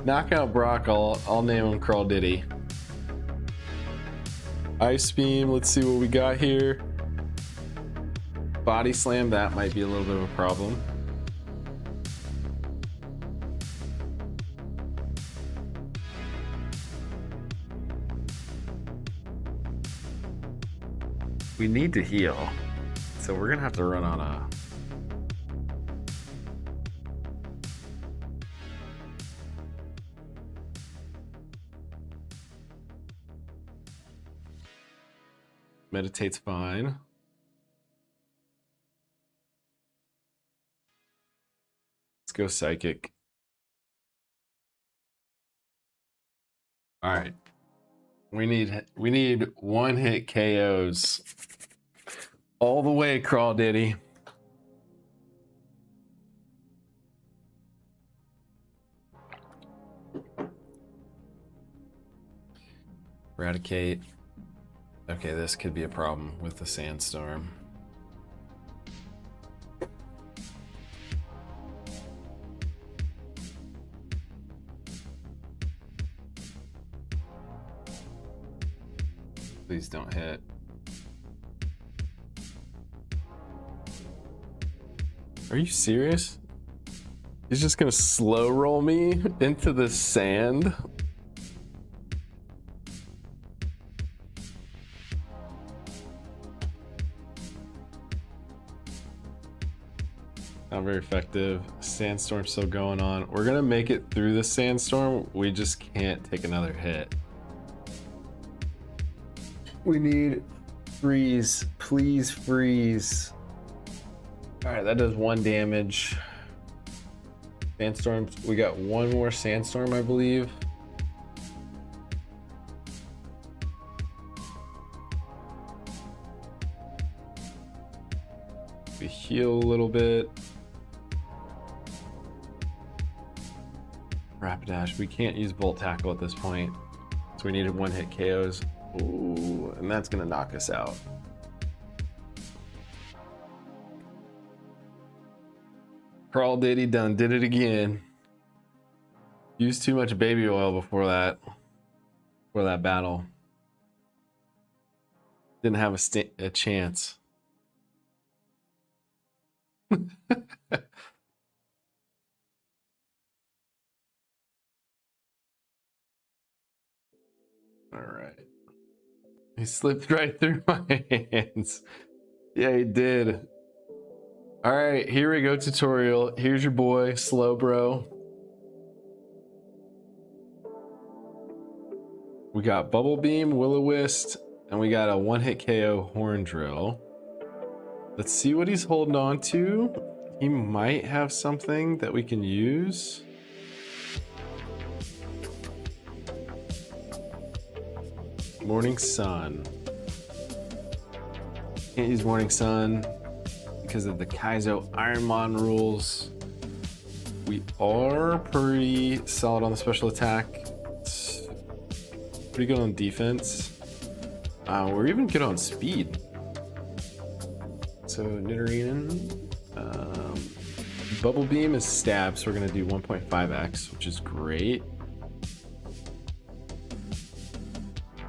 knock out Brock, I'll name him Crawdiddy. Ice Beam. Let's see what we got here. Body Slam. That might be a little bit of a problem. We need to heal. So we're gonna have to run on a... Meditate's fine. Let's go Psychic. All right. We need one hit KOs all the way, Crawdaddy. Eradicate. Okay, this could be a problem with the Sandstorm. Please don't hit. Are you serious? He's just gonna slow roll me into the sand? Not very effective. Sandstorm's still going on. We're gonna make it through the sandstorm. We just can't take another hit. We need freeze. Please freeze. All right, that does 1 damage. Sandstorms. We got one more sandstorm, I believe. We heal a little bit. Rapidash. We can't use Volt Tackle at this point, so we needed 1 hit KOs. Ooh, and that's gonna knock us out. Crawdaddy done did it again. Used too much baby oil before that battle. Didn't have a chance. All right. He slipped right through my hands. Yeah, he did. All right, here we go, tutorial. Here's your boy, Slow Bro. We got Bubble Beam, Will-O-Wisp, and we got a 1-hit KO Horn Drill. Let's see what he's holding on to. He might have something that we can use. Morning Sun. Can't use Morning Sun because of the Kaizo IronMon rules. We are pretty solid on the special attack. It's pretty good on defense. We're even good on speed. So Nidorine. Bubble Beam is stab, so we're gonna do 1.5x, which is great.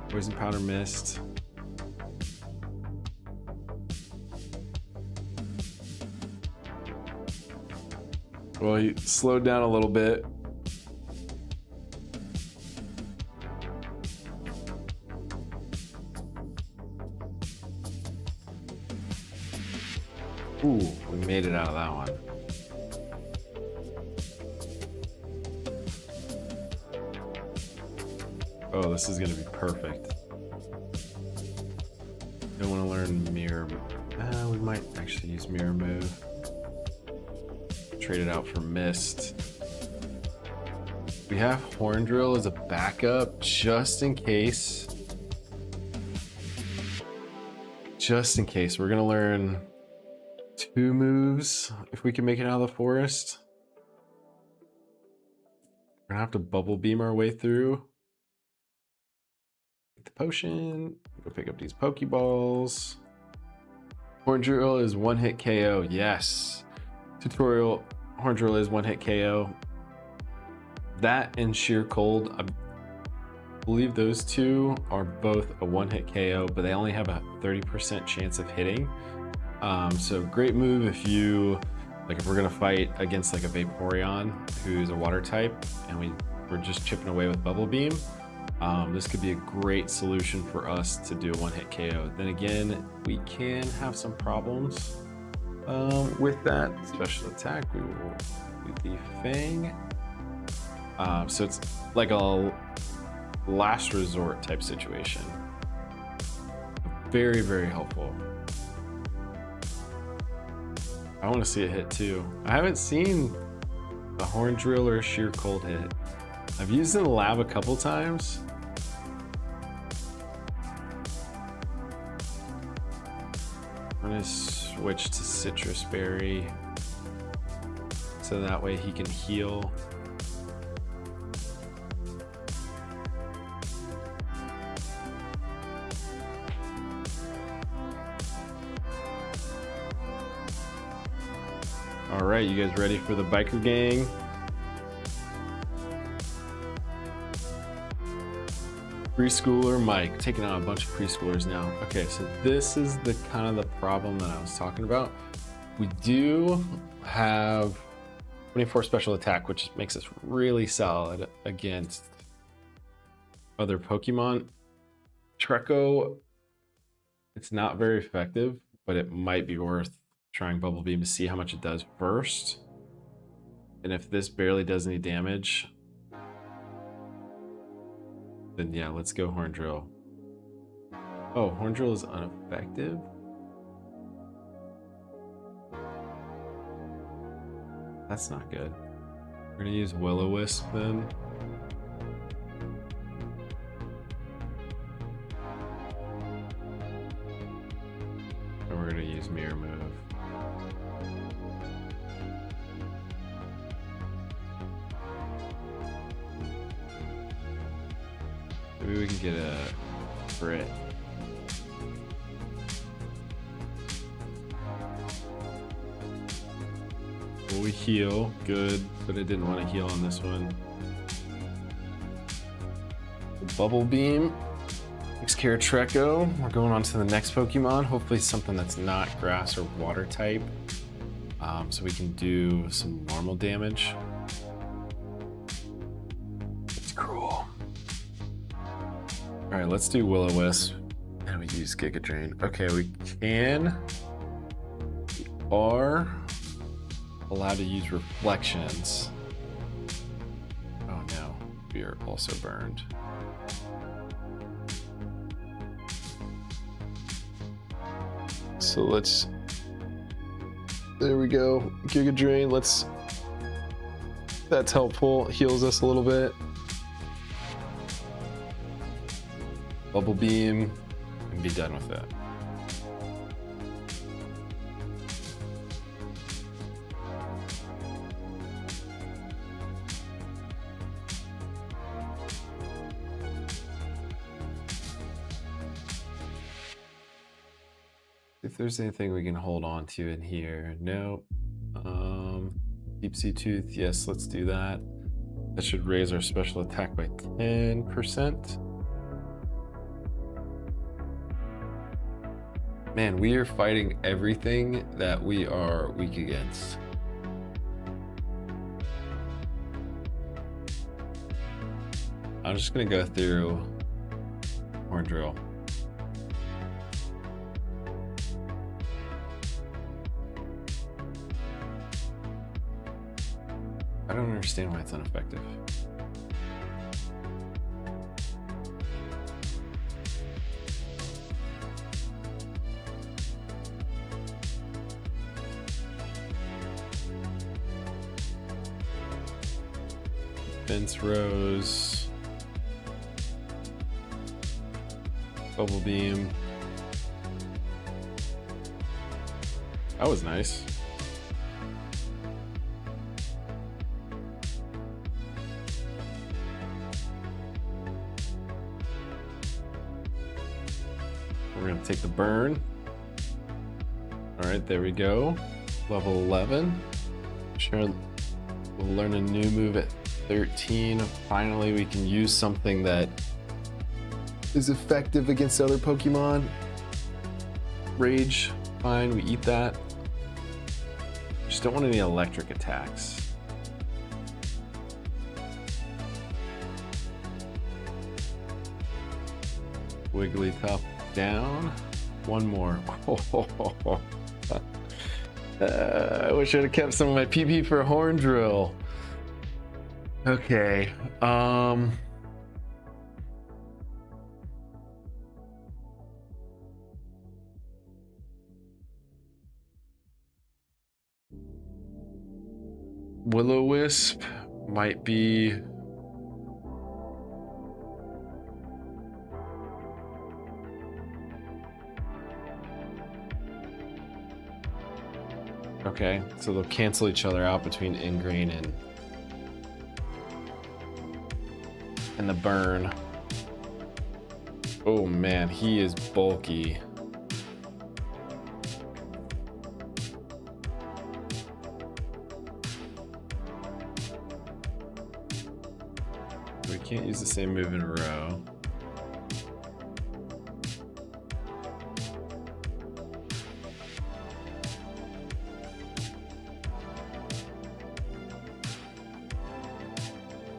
Poison Powder Mist. Well, he slowed down a little bit. Ooh, we made it out of that one. Oh, this is gonna be perfect. Don't want to learn Mirror. We might actually use Mirror Move. Trade it out for Mist. We have Horn Drill as a backup, just in case. Just in case. We're gonna learn 2 moves if we can make it out of the forest. We're gonna have to Bubble Beam our way through. The potion, go pick up these Pokeballs. Horn Drill is 1-hit KO, yes. Tutorial, Horn Drill is 1-hit KO. That and Sheer Cold, I believe those 2 are both a 1-hit KO, but they only have a 30% chance of hitting. So great move if you, like if we're gonna fight against like a Vaporeon who's a water type and we're just chipping away with Bubble Beam. This could be a great solution for us to do a one-hit KO. Then again, we can have some problems with that special attack. We will do the Fang. So it's like a last resort type situation. Very, very helpful. I want to see a hit too. I haven't seen a Horn Drill or a Sheer Cold hit. I've used it in the lab a couple times. I'm gonna switch to Citrus Berry so that way he can heal. All right, you guys ready for the biker gang? Preschooler Mike taking on a bunch of preschoolers now. Okay, so this is the kind of the problem that I was talking about. We do have 24 special attack, which makes us really solid against other Pokemon. Treecko, it's not very effective, but it might be worth trying Bubble Beam to see how much it does first. And if this barely does any damage, then yeah, let's go Horn Drill. Oh, Horn Drill is ineffective? That's not good. We're gonna use Will-O-Wisp then. And we're gonna use Mirror Move. Maybe we can get a crit. Well, we heal, good, but it didn't want to heal on this one. The Bubble Beam takes care of Treecko. We're going on to the next Pokemon, hopefully something that's not grass or water type, so we can do some normal damage. It's cruel. All right, let's do Will-O-Wisp, and we use Giga Drain. Okay, we are allowed to use Reflections. Oh no, we are also burned. So let's, there we go, Giga Drain, that's helpful, heals us a little bit. Bubble Beam, and be done with it. If there's anything we can hold on to in here, no. Deep Sea Tooth, yes, let's do that. That should raise our special attack by 10%. Man, we are fighting everything that we are weak against. I'm just gonna go through Horn Drill. I don't understand why it's ineffective. Fence Rose, Bubble Beam. That was nice. We're gonna take the burn. All right, there we go. Level 11. Sure, we'll learn a new move at 13. Finally, we can use something that is effective against other Pokemon. Rage, fine, we eat that. Just don't want any electric attacks. Wigglytuff down. One more. I wish I'd have kept some of my PP for a horn drill. Okay. Will-O-Wisp might be okay, so they'll cancel each other out between Ingrain and the burn. Oh man, he is bulky. We can't use the same move in a row.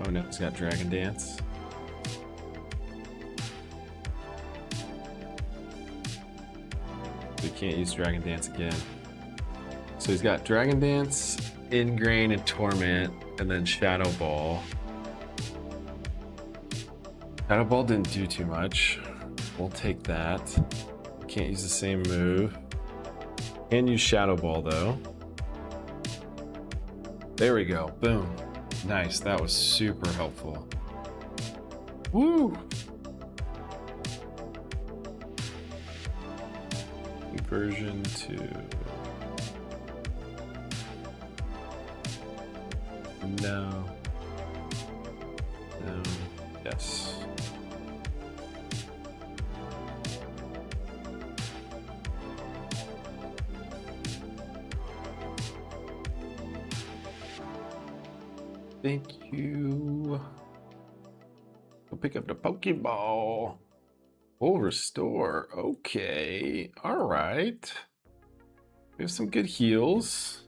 Oh no, he's got Dragon Dance. We can't use Dragon Dance again. So he's got Dragon Dance, Ingrain, and Torment, and then Shadow Ball. Shadow Ball didn't do too much. We'll take that. Can't use the same move. Can use Shadow Ball though. There we go. Boom. Nice. That was super helpful. Woo! Conversion to no. No. Yes. Thank you. Go pick up the Pokeball. Full restore. Okay. All right. We have some good heals.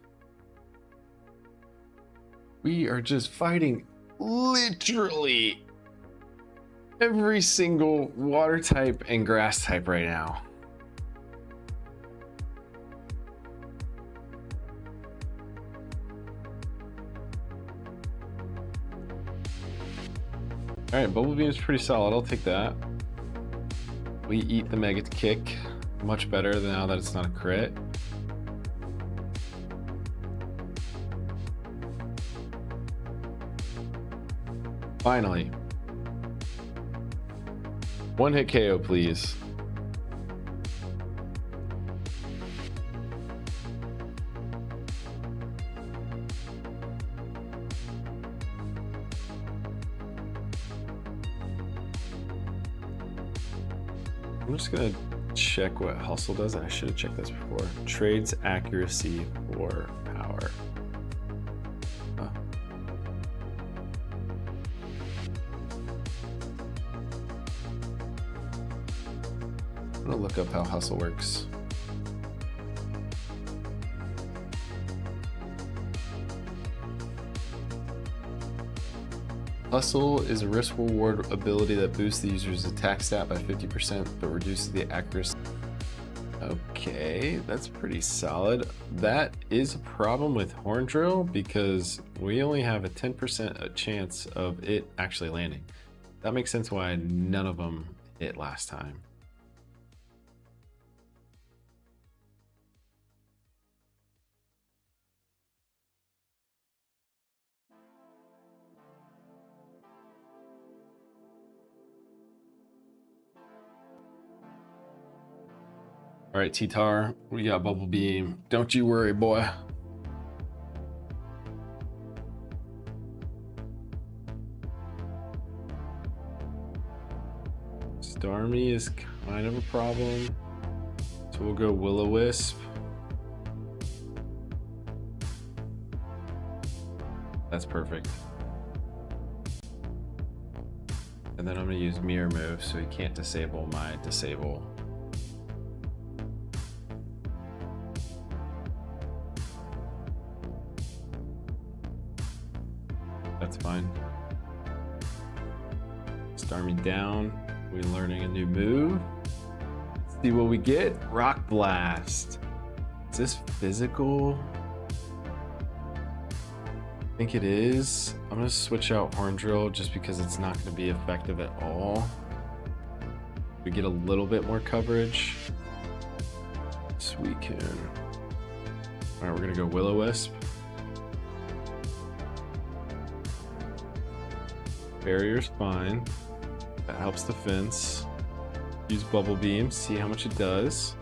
We are just fighting literally every single water type and grass type right now. All right, Bubble Beam is pretty solid. I'll take that. We eat the Mega Kick. Much better now that it's not a crit. Finally. One hit KO, please. I'm just gonna check what Hustle does. I should have checked this before. Trades accuracy for power. Huh. I'm gonna look up how Hustle works. Hustle is a risk reward ability that boosts the user's attack stat by 50% but reduces the accuracy. Okay, that's pretty solid. That is a problem with Horn Drill because we only have a 10% chance of it actually landing. That makes sense why none of them hit last time. All right, T-Tar, we got Bubble Beam. Don't you worry, boy. Starmie is kind of a problem. So we'll go Will-O-Wisp. That's perfect. And then I'm gonna use Mirror Move so he can't disable my disable. That's fine. Starmie down. We're learning a new move. Let's see what we get. Rock Blast. Is this physical? I think it is. I'm gonna switch out Horn Drill just because it's not gonna be effective at all. We get a little bit more coverage. Suicune. All right, we're gonna go Will-O-Wisp. Barrier's fine. That helps defense. Use Bubble Beam, see how much it does.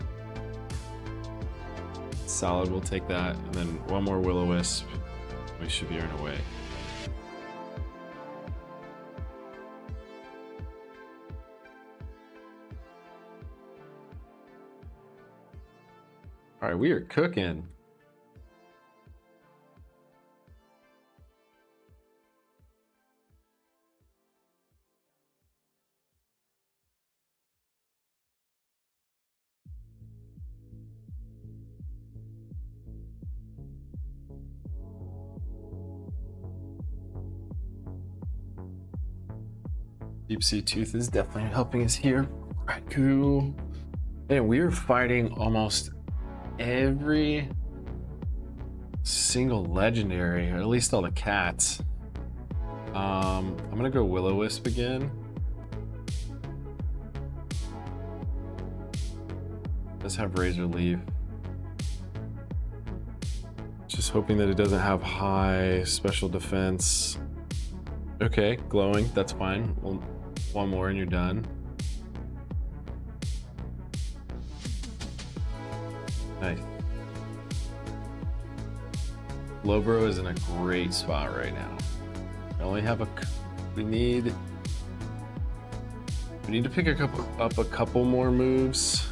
Solid, we'll take that. And then one more Will-O-Wisp. We should be earning away. All right, we are cooking. Deep Sea Tooth is definitely helping us here. Raikou. And we are fighting almost every single legendary, or at least all the cats. I'm gonna go Will-O-Wisp again. Does have Razor Leaf. Just hoping that it doesn't have high special defense. Okay, glowing, that's fine. Well, one more and you're done. Nice. Lobro is in a great spot right now. I only have we need to pick up a couple more moves.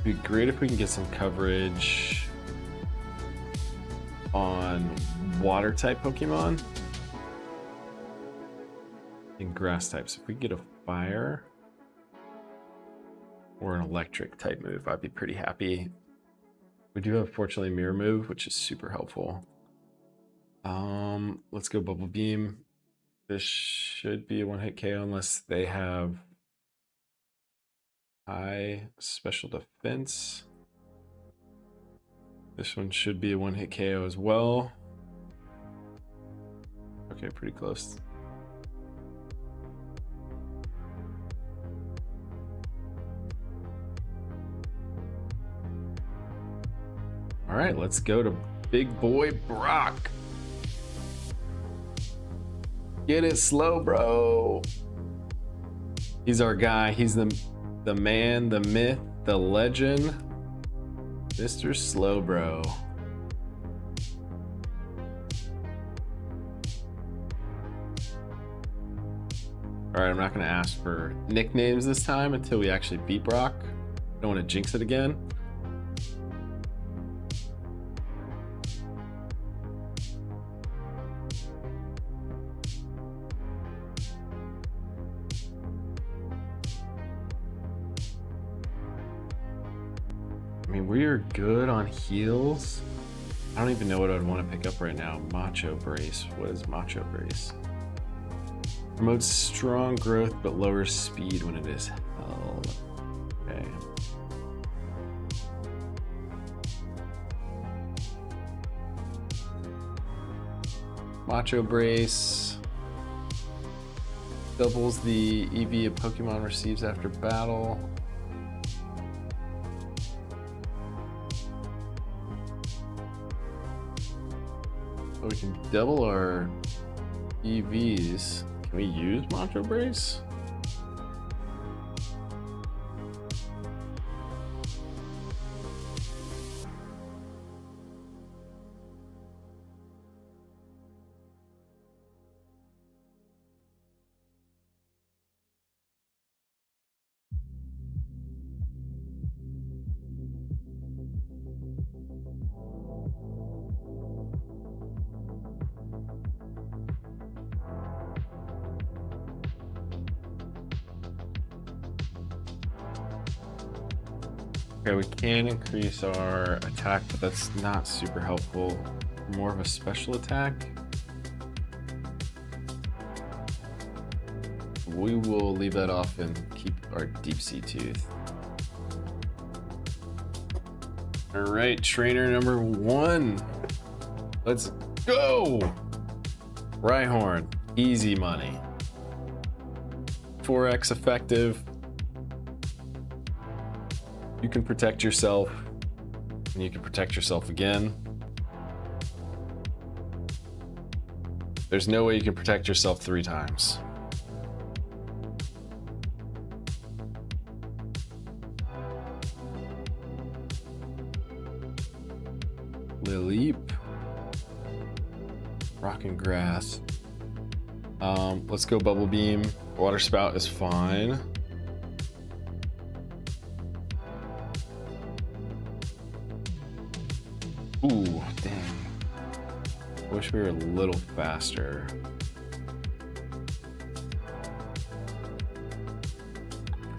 It'd be great if we can get some coverage on water type Pokemon and grass types. If we get a fire or an electric type move, I'd be pretty happy. We do have fortunately Mirror Move, which is super helpful. Let's go Bubble Beam. This should be a one-hit KO unless they have high special defense. This one should be a one-hit KO as well. Okay, pretty close. All right, let's go to big boy Brock. Get it slow, bro. He's our guy. He's the man, the myth, the legend, Mr. Slowbro. All right, I'm not going to ask for nicknames this time until we actually beat Brock. I don't want to jinx it again. I mean, we are good on heals. I don't even know what I'd want to pick up right now. Macho Brace. What is Macho Brace? Promotes strong growth but lowers speed when it is held. Okay. Macho Brace doubles the EV a Pokemon receives after battle. So we can double our EVs. Can we use Macho Brace? Okay, we can increase our attack, but that's not super helpful. More of a special attack. We will leave that off and keep our deep sea tooth. All right, trainer number 1. Let's go. Rhyhorn, easy money. 4x effective. You can protect yourself, and you can protect yourself again. There's no way you can protect yourself 3 times. Lilleep. Rock and grass. Let's go bubble beam. Water spout is fine. Ooh, dang. Wish we were a little faster.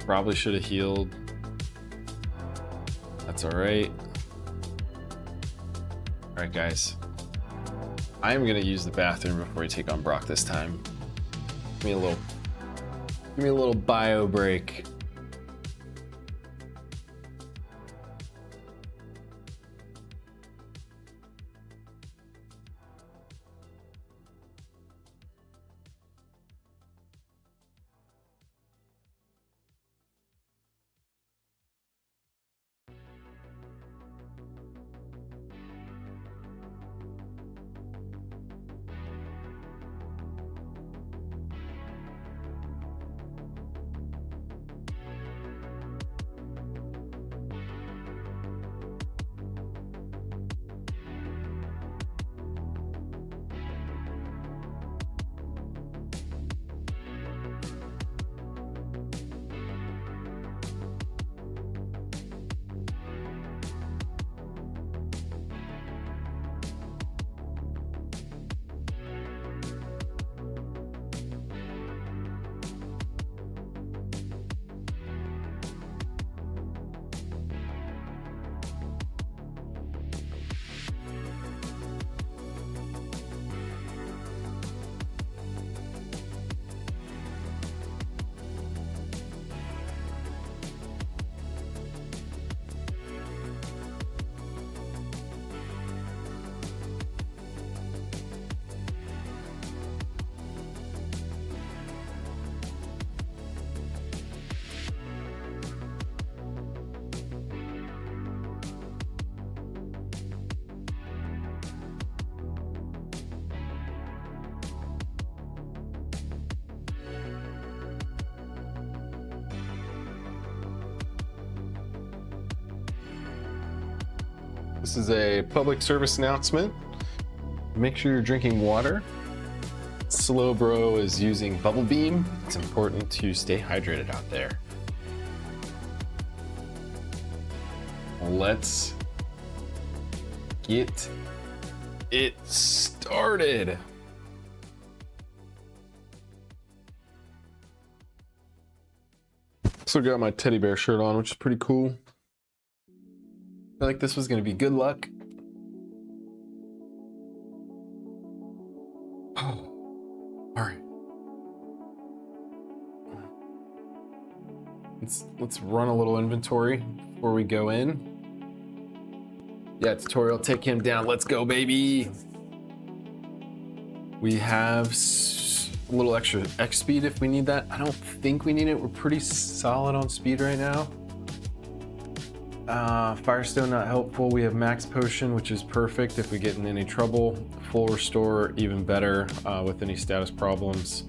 Probably should have healed. That's all right. All right, guys. I am gonna use the bathroom before we take on Brock this time. Give me a little bio break. This is a public service announcement. Make sure you're drinking water. Slowbro is using Bubble Beam. It's important to stay hydrated out there. Let's get it started. So got my teddy bear shirt on, which is pretty cool. I feel like this was gonna be good luck. All right. Let's run a little inventory before we go in. Yeah, tutorial, take him down. Let's go, baby. We have a little extra X speed if we need that. I don't think we need it. We're pretty solid on speed right now. Firestone not helpful. We have max potion, which is perfect if we get in any trouble. Full restore, even better with any status problems.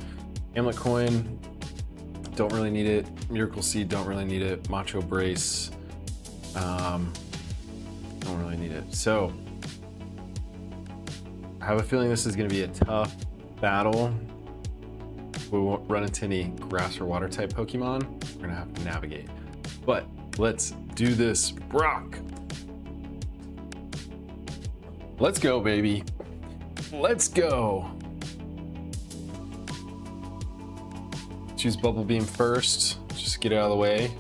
Amulet coin, don't really need it. Miracle seed, don't really need it. Macho brace, don't really need it. So I have a feeling this is going to be a tough battle. We won't run into any grass or water type Pokemon. We're gonna have to navigate, but let's do this. Brock, let's go, baby. Let's go. Choose Bubble Beam first. Just get out of the way.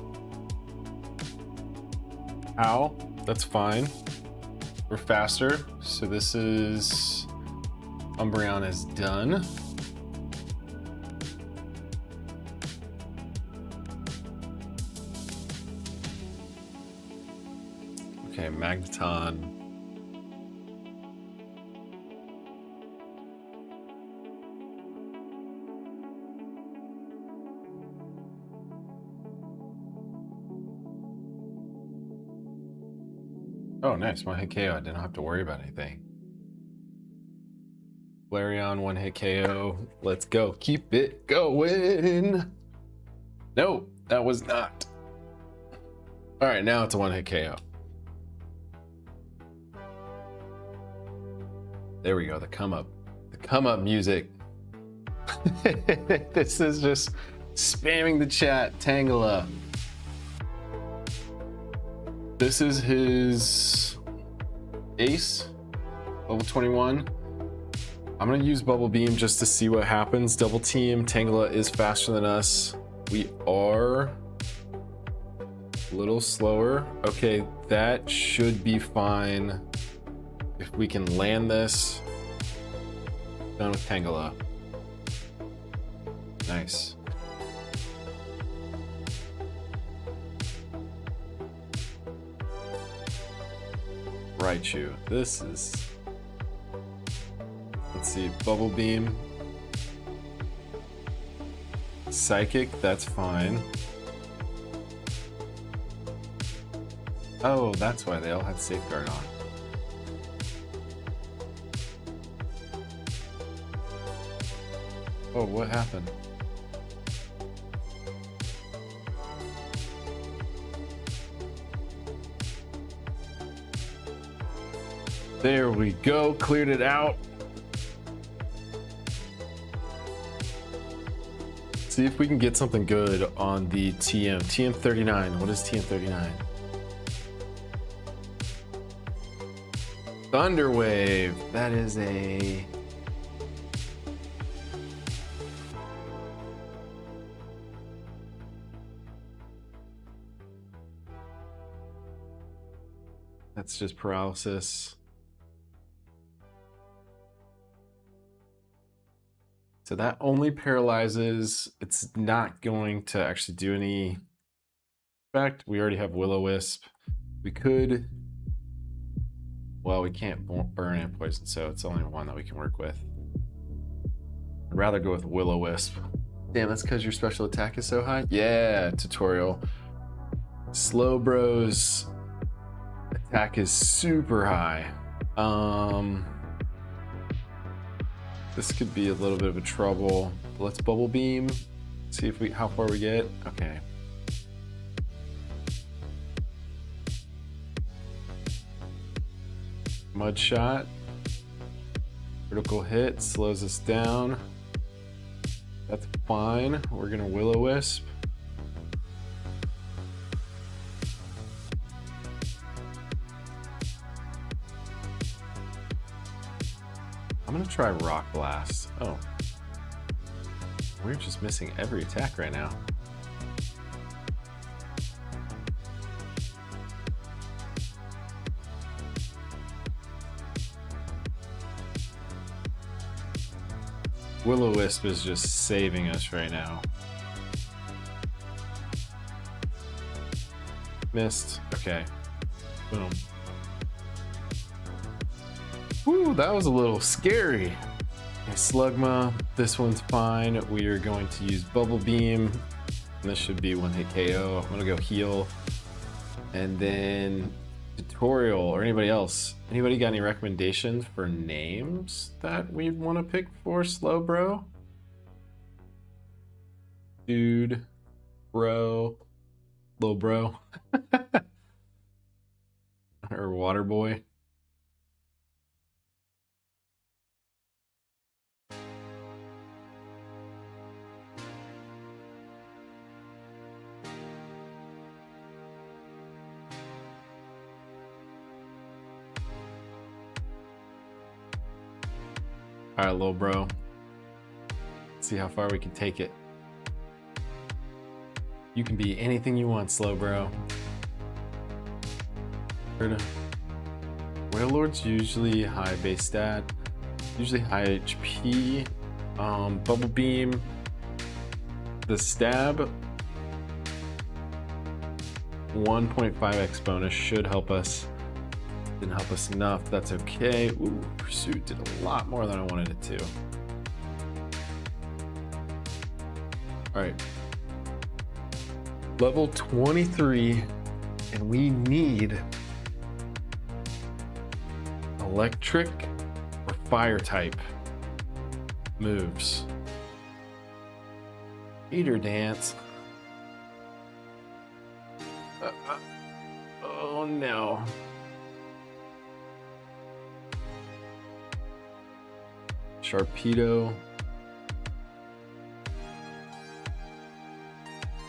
Ow, that's fine. We're faster. So this is Umbreon is done. Okay, Magneton. Oh, nice. One hit KO. I didn't have to worry about anything. Flareon, one hit KO. Let's go. Keep it going. No, that was not. All right, now it's a one hit KO. There we go. The come up. The come up music. This is just spamming the chat. Tangela. This is his ace, level 21. I'm gonna use Bubble Beam just to see what happens. Double team, Tangela is faster than us. We are a little slower. Okay, that should be fine. If we can land this, done with Tangela. Nice. Raichu. This is, let's see, Bubble Beam. Psychic, that's fine. Oh, that's why they all had Safeguard on. Oh, what happened? There we go, cleared it out. See if we can get something good on the TM. TM39, what is TM39? Thunder Wave, that is a... That's just paralysis. So that only paralyzes. It's not going to actually do any effect. We already have Will-O-Wisp. We could, well, we can't burn and poison, so it's only one that we can work with. I'd rather go with Will-O-Wisp. Damn, that's because your special attack is so high? Yeah, tutorial. Slowbro's attack is super high. This could be a little bit of a trouble. Let's Bubble Beam. See if how far we get. Okay. Mud Shot. Critical hit, slows us down. That's fine. We're gonna Will-O-Wisp. I'm gonna try Rock Blast. Oh. We're just missing every attack right now. Will-O-Wisp is just saving us right now. Missed. Okay. Boom. Woo, that was a little scary. Okay, Slugma, this one's fine. We are going to use Bubble Beam. This should be one hit KO. I'm gonna go heal. And then tutorial or anybody else. Anybody got any recommendations for names that we'd want to pick for Slowbro? Dude, bro, low bro, or water boy. All right, little bro. Let's see how far we can take it. You can be anything you want, Slowbro. Wailord's usually high base stat, usually high HP. Bubble Beam, the stab 1.5x bonus should help us. Didn't help us enough. That's okay. Ooh, Pursuit did a lot more than I wanted it to. All right. Level 23, and we need electric or fire type moves. Eater Dance. Oh no. Sharpedo.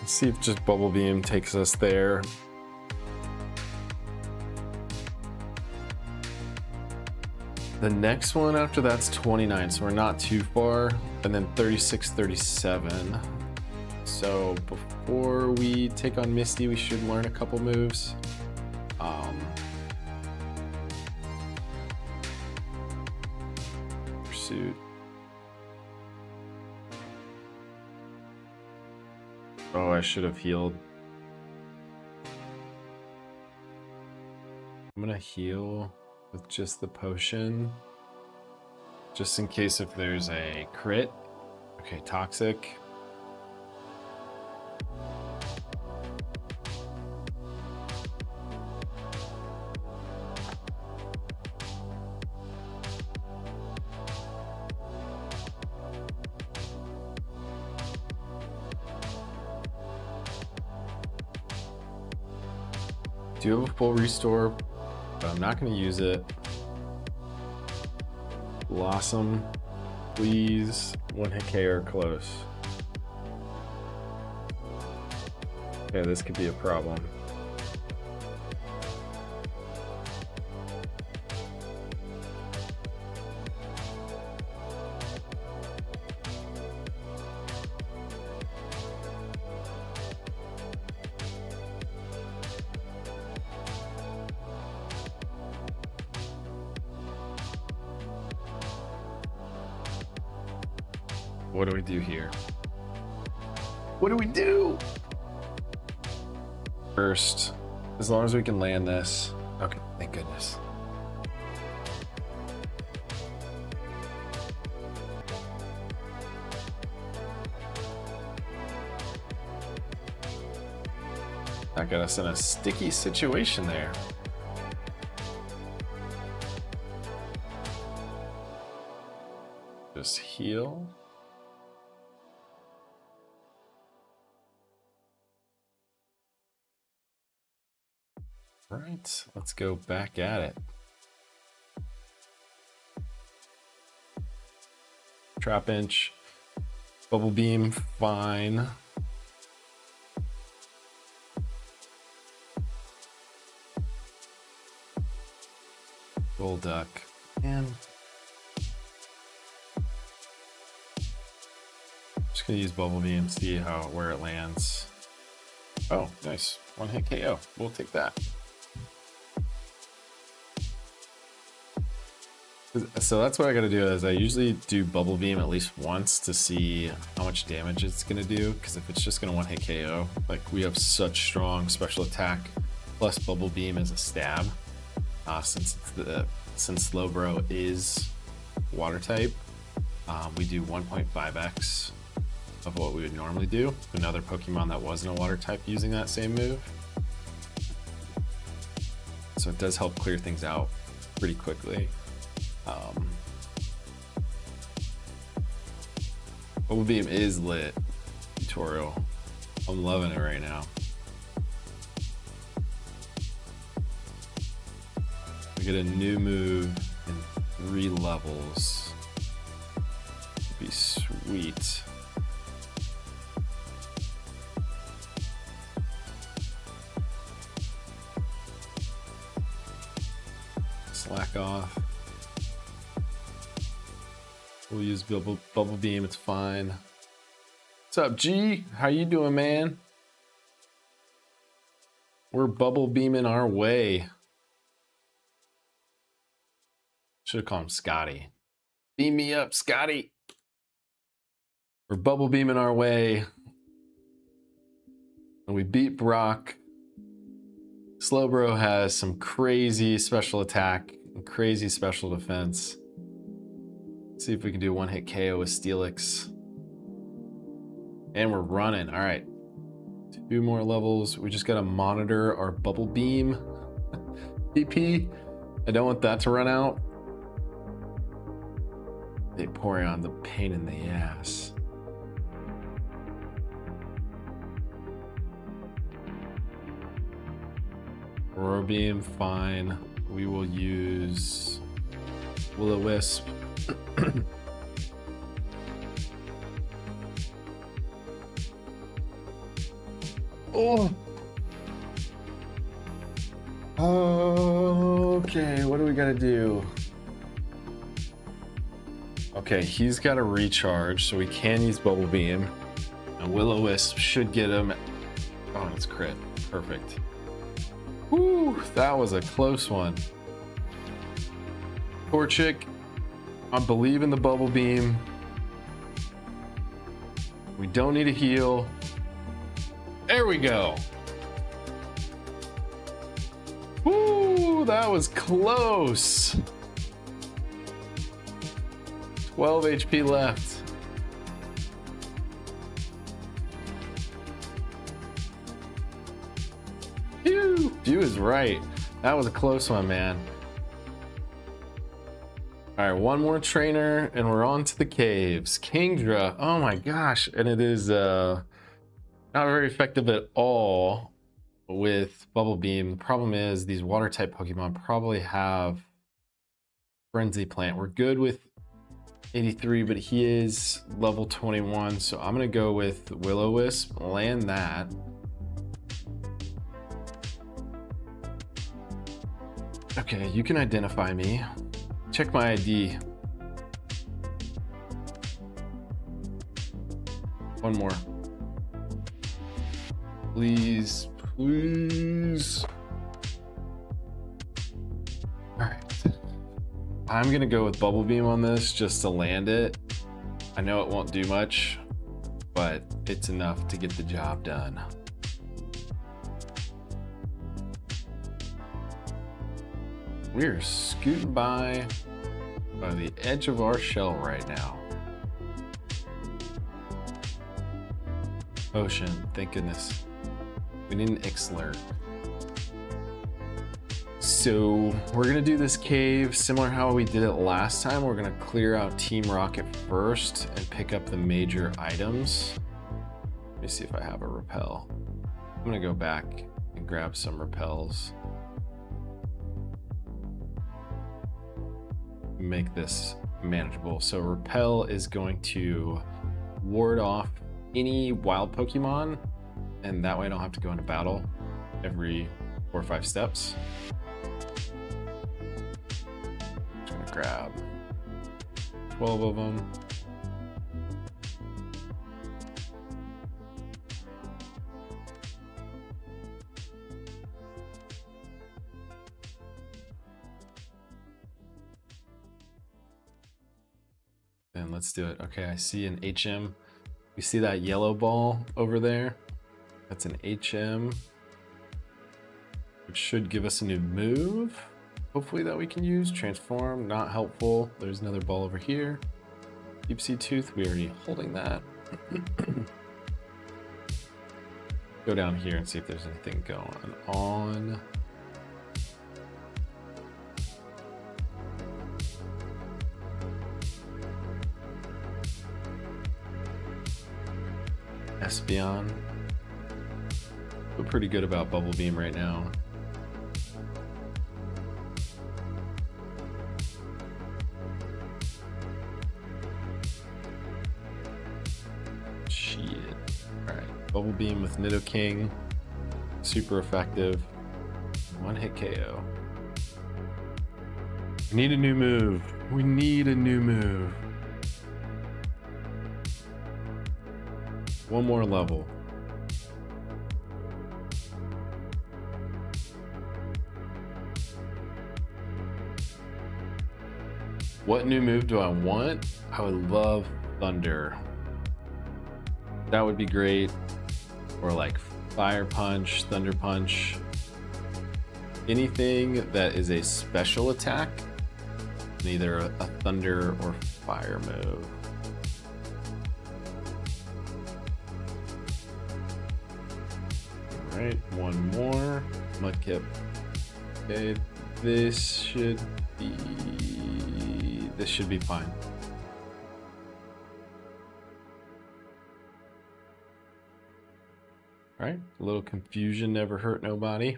Let's see if just Bubble Beam takes us there. The next one after that's 29, so we're not too far. And then 36, 37. So before we take on Misty, we should learn a couple moves. Pursuit. Oh, I should have healed. I'm gonna heal with just the potion, just in case if there's a crit. Okay, Toxic. Do have a full restore, but I'm not going to use it. Blossom, please. One hit K or close. Okay, this could be a problem. What do we do here? What do we do? First, as long as we can land this. Okay, thank goodness. That got us in a sticky situation there. Just heal. Right, let's go back at it. Trap Inch, Bubble Beam, fine. Golduck, and just gonna use Bubble Beam, see where it lands. Oh, nice, one hit KO. We'll take that. So that's what I gotta do is I usually do Bubble Beam at least once to see how much damage it's gonna do, because if it's just gonna one hit KO, like we have such strong special attack plus Bubble Beam as a stab, since Slowbro is water type, we do 1.5x of what we would normally do. Another Pokemon that wasn't a water type using that same move. So it does help clear things out pretty quickly. Bubble Beam is lit. Tutorial. I'm loving it right now. We get a new move in 3 levels. It'd be sweet. Slack off. We'll use Bubble Beam, it's fine. What's up, G? How you doing, man? We're Bubble Beaming our way. Should have called him Scotty. Beam me up, Scotty. We're bubble beaming our way. And we beat Brock. Slowbro has some crazy special attack and crazy special defense. Let's see if we can do a one-hit KO with Steelix. And we're running. All right. 2 more levels. We just got to monitor our bubble beam. PP. I don't want that to run out. Vaporeon, the pain in the ass. Aurora Beam, fine. We will use Will-O-Wisp. Oh. Okay, what do we gotta do? Okay, he's got to recharge, so we can use Bubble Beam. And Will-O-Wisp should get him. Oh, it's crit. Perfect. Woo, that was a close one. Torchic, I believe in the Bubble Beam. We don't need a heal. There we go. Woo, that was close. 12 HP left. Phew, Dew is right. That was a close one, man. All right, one more trainer and we're on to the caves. Kingdra, oh my gosh. And it is not very effective at all with Bubble Beam. The problem is these water type Pokemon probably have Frenzy Plant. We're good with 83, but he is level 21, so I'm gonna go with Will-O-Wisp, land that. Okay, you can identify me. Check my ID. One more. Please, please. All right. I'm gonna go with Bubble Beam on this just to land it. I know it won't do much, but it's enough to get the job done. We're scooting by the edge of our shell right now. Ocean, thank goodness. We need an Ixler. So we're gonna do this cave similar how we did it last time. We're gonna clear out Team Rocket first and pick up the major items. Let me see if I have a repel. I'm gonna go back and grab some repels. Make this manageable. So repel is going to ward off any wild Pokemon, and that way I don't have to go into battle every 4 or 5 steps. Just gonna grab 12 of them. And let's do it. Okay, I see an HM. We see that yellow ball over there. That's an HM, which should give us a new move. Hopefully that we can use. Transform, not helpful. There's another ball over here. Deep Sea Tooth, we already holding that. Go down here and see if there's anything going on. Espeon. Feel pretty good about Bubble Beam right now. Shit. Alright, Bubble Beam with Nidoking. Super effective. One hit KO. We need a new move. We need a new move. One more level. What new move do I want? I would love Thunder. That would be great. Or like Fire Punch, Thunder Punch. Anything that is a special attack, either a Thunder or Fire move. All right, one more. Mudkip. Okay, this should be fine. All right, a little confusion never hurt nobody.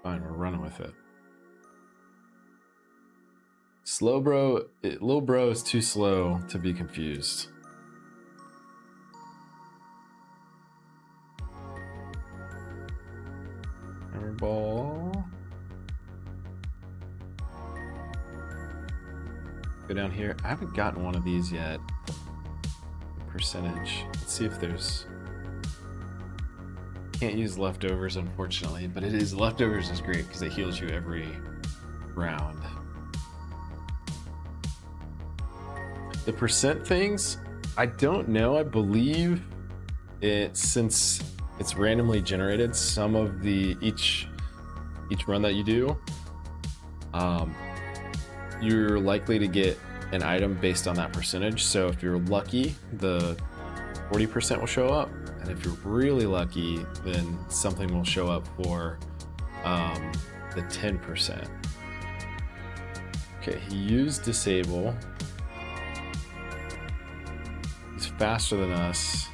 Fine, we're running with it. Lil bro is too slow to be confused. Hammer ball. Go down here. I haven't gotten one of these yet. Percentage. Let's see if there's... Can't use leftovers, unfortunately, but it is, leftovers is great because it heals you every round. The percent things, I don't know. I believe it, since it's randomly generated, some of the each run that you do, you're likely to get an item based on that percentage. So if you're lucky, the 40% will show up, and if you're really lucky, then something will show up for the 10%. Okay, he used disable. He's faster than us.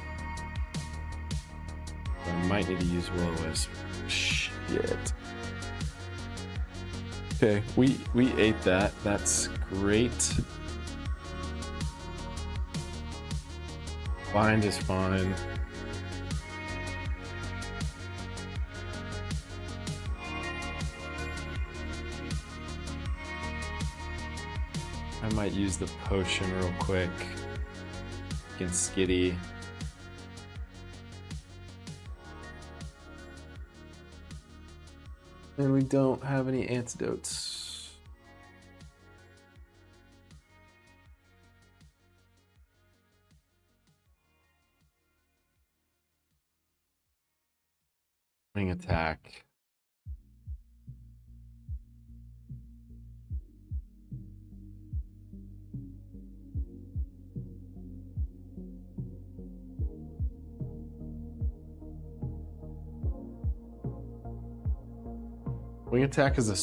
I might need to use Will-O-Wisp. Shit. Okay, we ate that. That's great. Bind is fine. I might use the potion real quick against Skitty. And we don't have any antidotes. Wing attack. Wing attack is a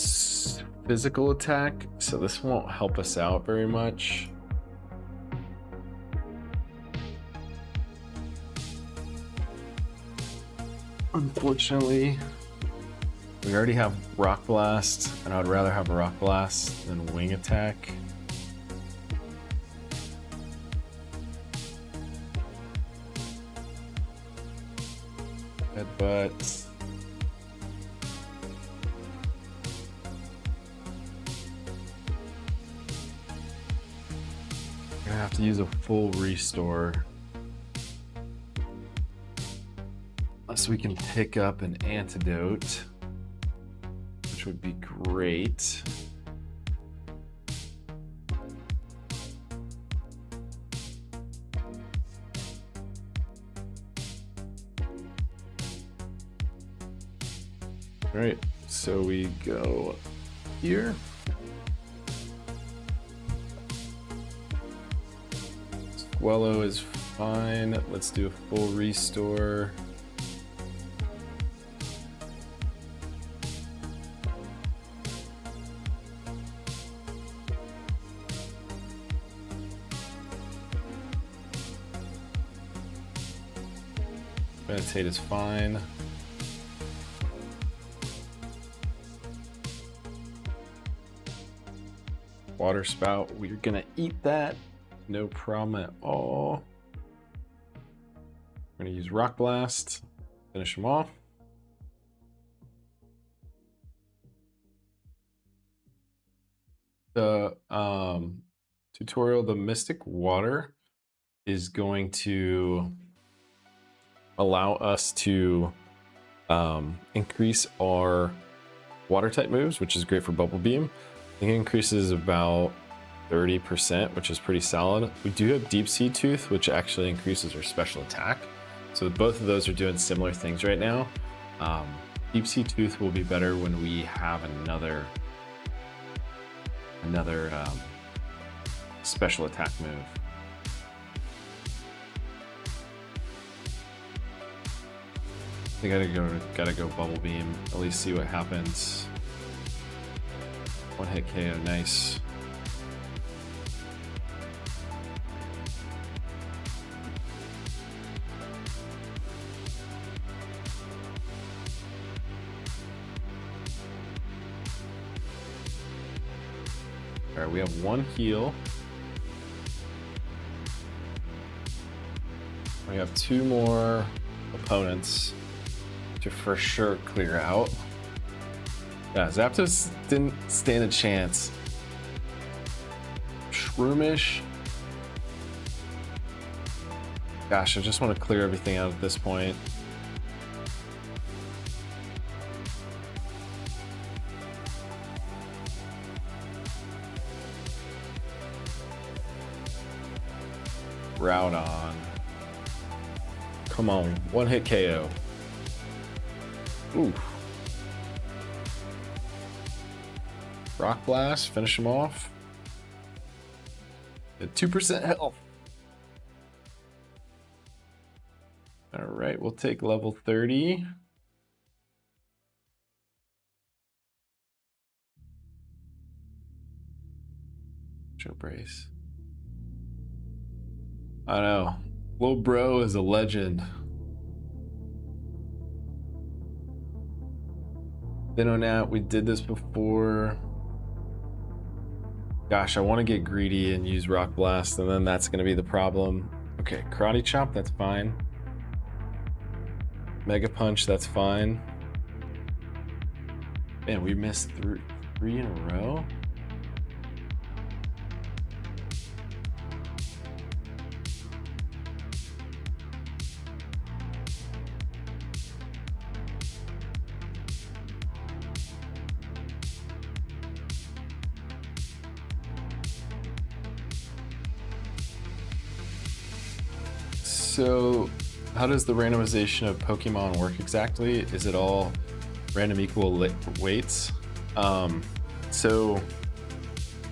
physical attack, so this won't help us out very much. Unfortunately, we already have Rock Blast, and I'd rather have a Rock Blast than Wing attack. Headbutt. Gonna have to use a full restore. Unless we can pick up an antidote, which would be great. All right, so we go here. Squello is fine. Let's do a full restore. Meditate is fine. Water spout, we're gonna eat that. No problem at all. We're gonna use Rock Blast, finish him off. The tutorial, the Mystic Water, is going to allow us to increase our water type moves, which is great for Bubble Beam. I think it increases about 30%, which is pretty solid. We do have Deep Sea Tooth, which actually increases our special attack. So both of those are doing similar things right now. Deep Sea Tooth will be better when we have another special attack move. I think I gotta go Bubble Beam, at least see what happens. One hit KO, nice. All right, we have one heal. We have two more opponents to for sure clear out. Yeah, Zapdos didn't stand a chance. Shroomish. Gosh, I just want to clear everything out at this point. Route on. Come on, one hit KO. Ooh. Rock Blast, finish him off. At 2% health. All right, we'll take level 30. Show brace. I know. Lil Bro is a legend. Venonat, we did this before. Gosh, I want to get greedy and use Rock Blast, and then that's going to be the problem. Okay, Karate Chop, that's fine. Mega Punch, that's fine. Man, we missed three in a row. So how does the randomization of Pokemon work exactly? Is it all random equal weights? So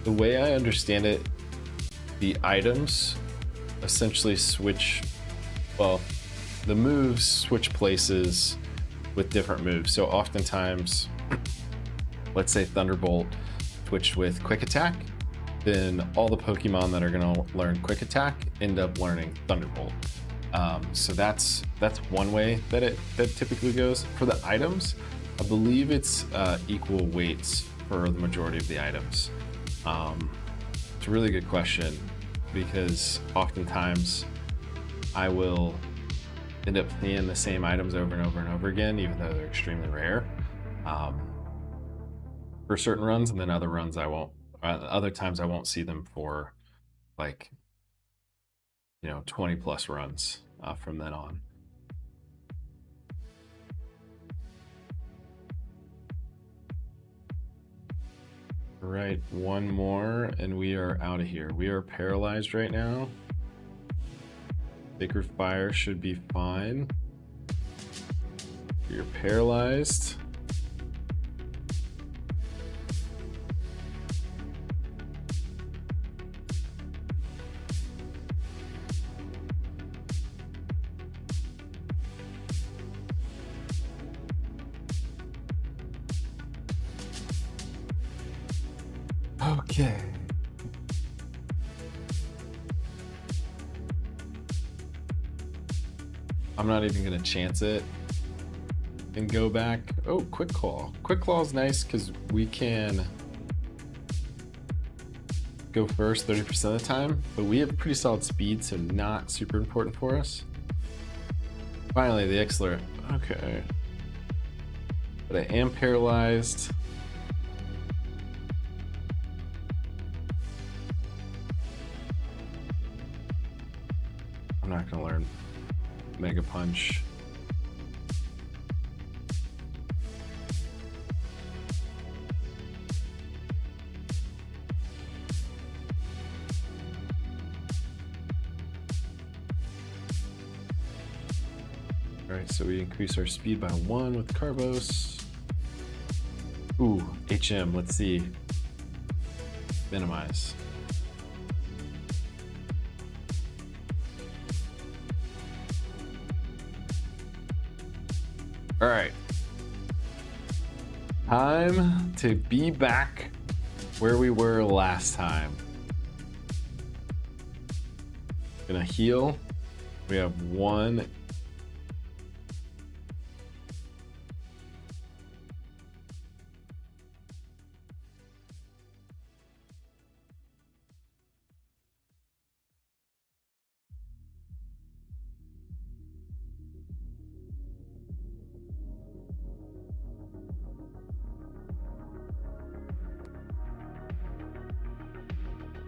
the way I understand it, the items essentially switch, well, the moves switch places with different moves. So oftentimes, let's say Thunderbolt switched with Quick Attack, then all the Pokemon that are gonna learn Quick Attack end up learning Thunderbolt. So that's one way that it typically goes. For the items, I believe it's equal weights for the majority of the items. It's a really good question because oftentimes I will end up seeing the same items over and over and over again, even though they're extremely rare. For certain runs, and then other runs I won't. Other times I won't see them for like 20 plus runs from then on. All right, one more and we are out of here. We are paralyzed right now. Sacred Fire should be fine. You're paralyzed. Okay. I'm not even gonna chance it and go back. Oh, Quick Claw. Quick Claw is nice because we can go first 30% of the time, but we have pretty solid speed, so not super important for us. Finally, the Ixler. Okay. But I am paralyzed. I'm not gonna learn Mega Punch. All right, so we increase our speed by 1 with Carbos. Ooh, HM, let's see. Minimize. All right. Time to be back where we were last time. Gonna heal. We have 1.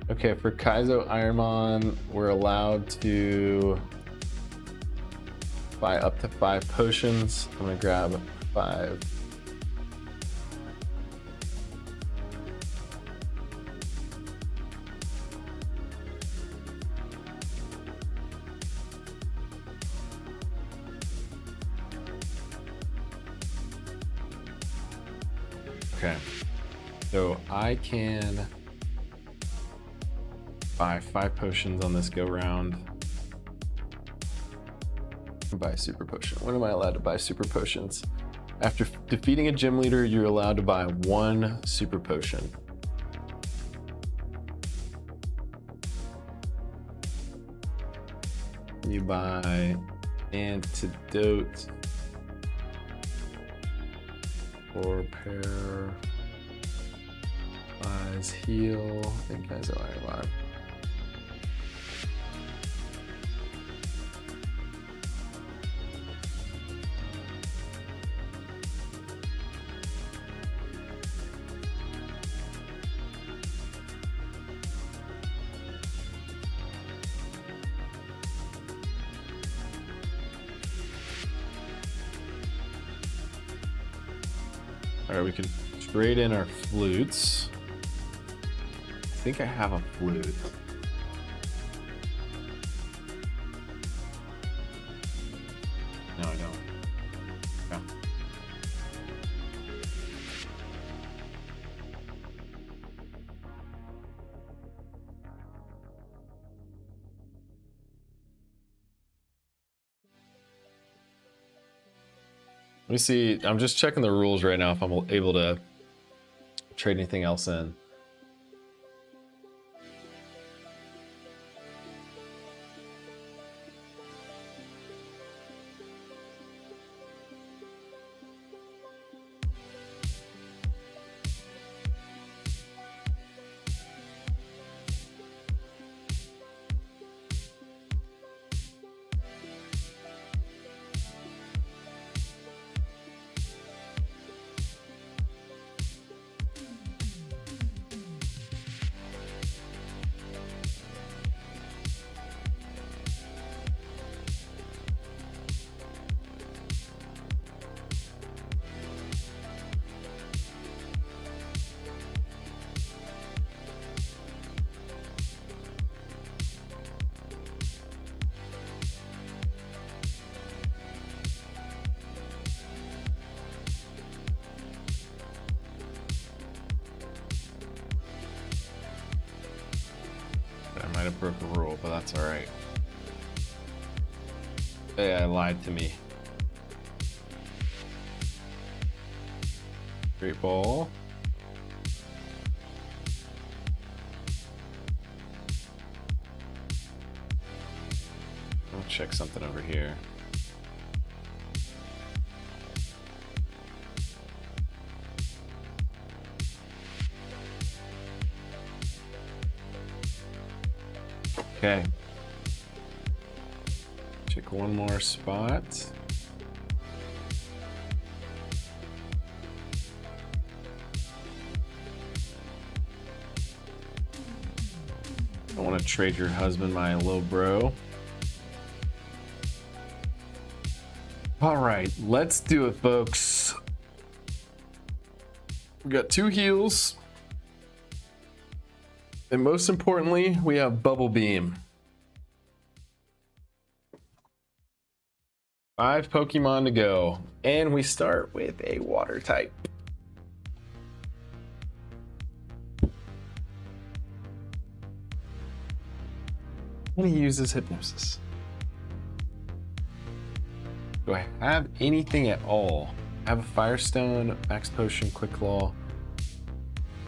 Okay, for Kaizo IronMon, we're allowed to buy up to 5 potions. I'm gonna grab 5. Okay, so I can buy 5 potions on this go round. Buy a super potion. When am I allowed to buy super potions? After defeating a gym leader, you're allowed to buy 1 super potion. You buy antidote or pair, buys heal, and Kaizo IronMon. All right, we can trade in our flutes. I think I have a flute. No, I don't. Yeah. Let me see. I'm just checking the rules right now if I'm able to trade anything else in. I might have broke a rule, but that's all right. AI lied to me. Great ball. I'll check something over here. Okay. Check one more spot. I want to trade your husband, my little bro. All right, let's do it, folks. We got 2 heals. And most importantly, we have Bubble Beam. 5 Pokemon to go, and we start with a water type. I'm gonna use this Hypnosis. Do I have anything at all? I have a Firestone, Max Potion, Quick Claw,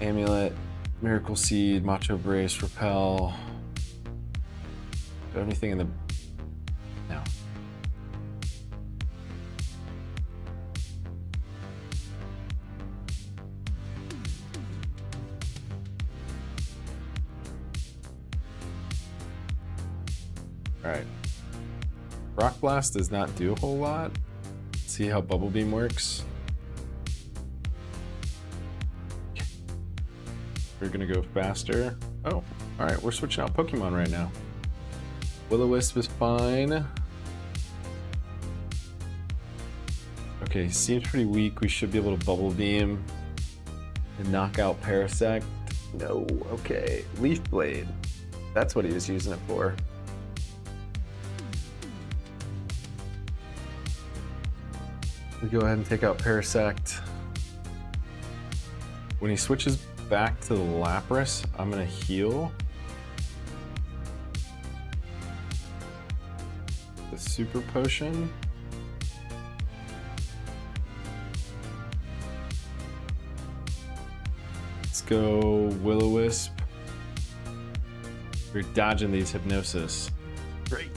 Amulet, Miracle Seed, Macho Brace, Repel. Do I have anything in the... No. All right. Rock Blast does not do a whole lot. Let's see how Bubble Beam works. We're gonna go faster. Oh, all right, we're switching out Pokemon right now. Will-O-Wisp is fine. Okay, seems pretty weak. We should be able to Bubble Beam and knock out Parasect. No, okay. Leaf Blade. That's what he was using it for. We go ahead and take out Parasect. When he switches back to the Lapras, I'm gonna heal. The Super Potion. Let's go Will-O-Wisp. We're dodging these Hypnosis. Great.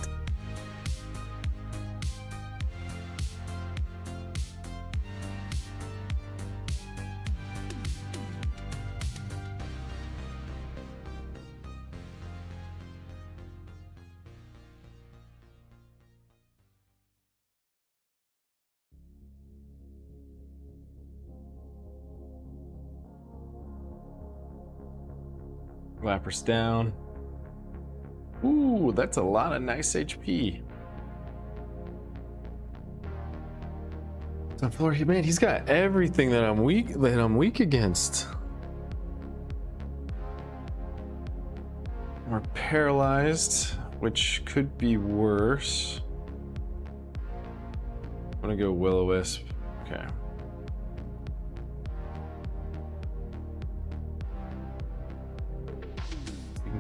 Lapras down. Ooh, that's a lot of nice HP. Sunflower, man, he's got everything that I'm weak against. We're paralyzed, which could be worse. I'm gonna go Will-O-Wisp. Okay.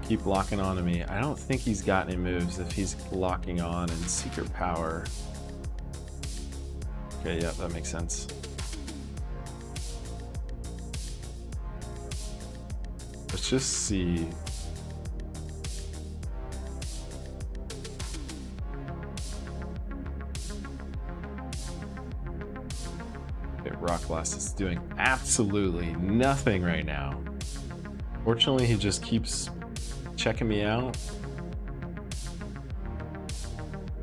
Keep locking on to me. I don't think he's got any moves if he's locking on and Secret Power. Okay, yeah, that makes sense. Let's just see. Okay, Rock Blast is doing absolutely nothing right now. Fortunately, he just keeps checking me out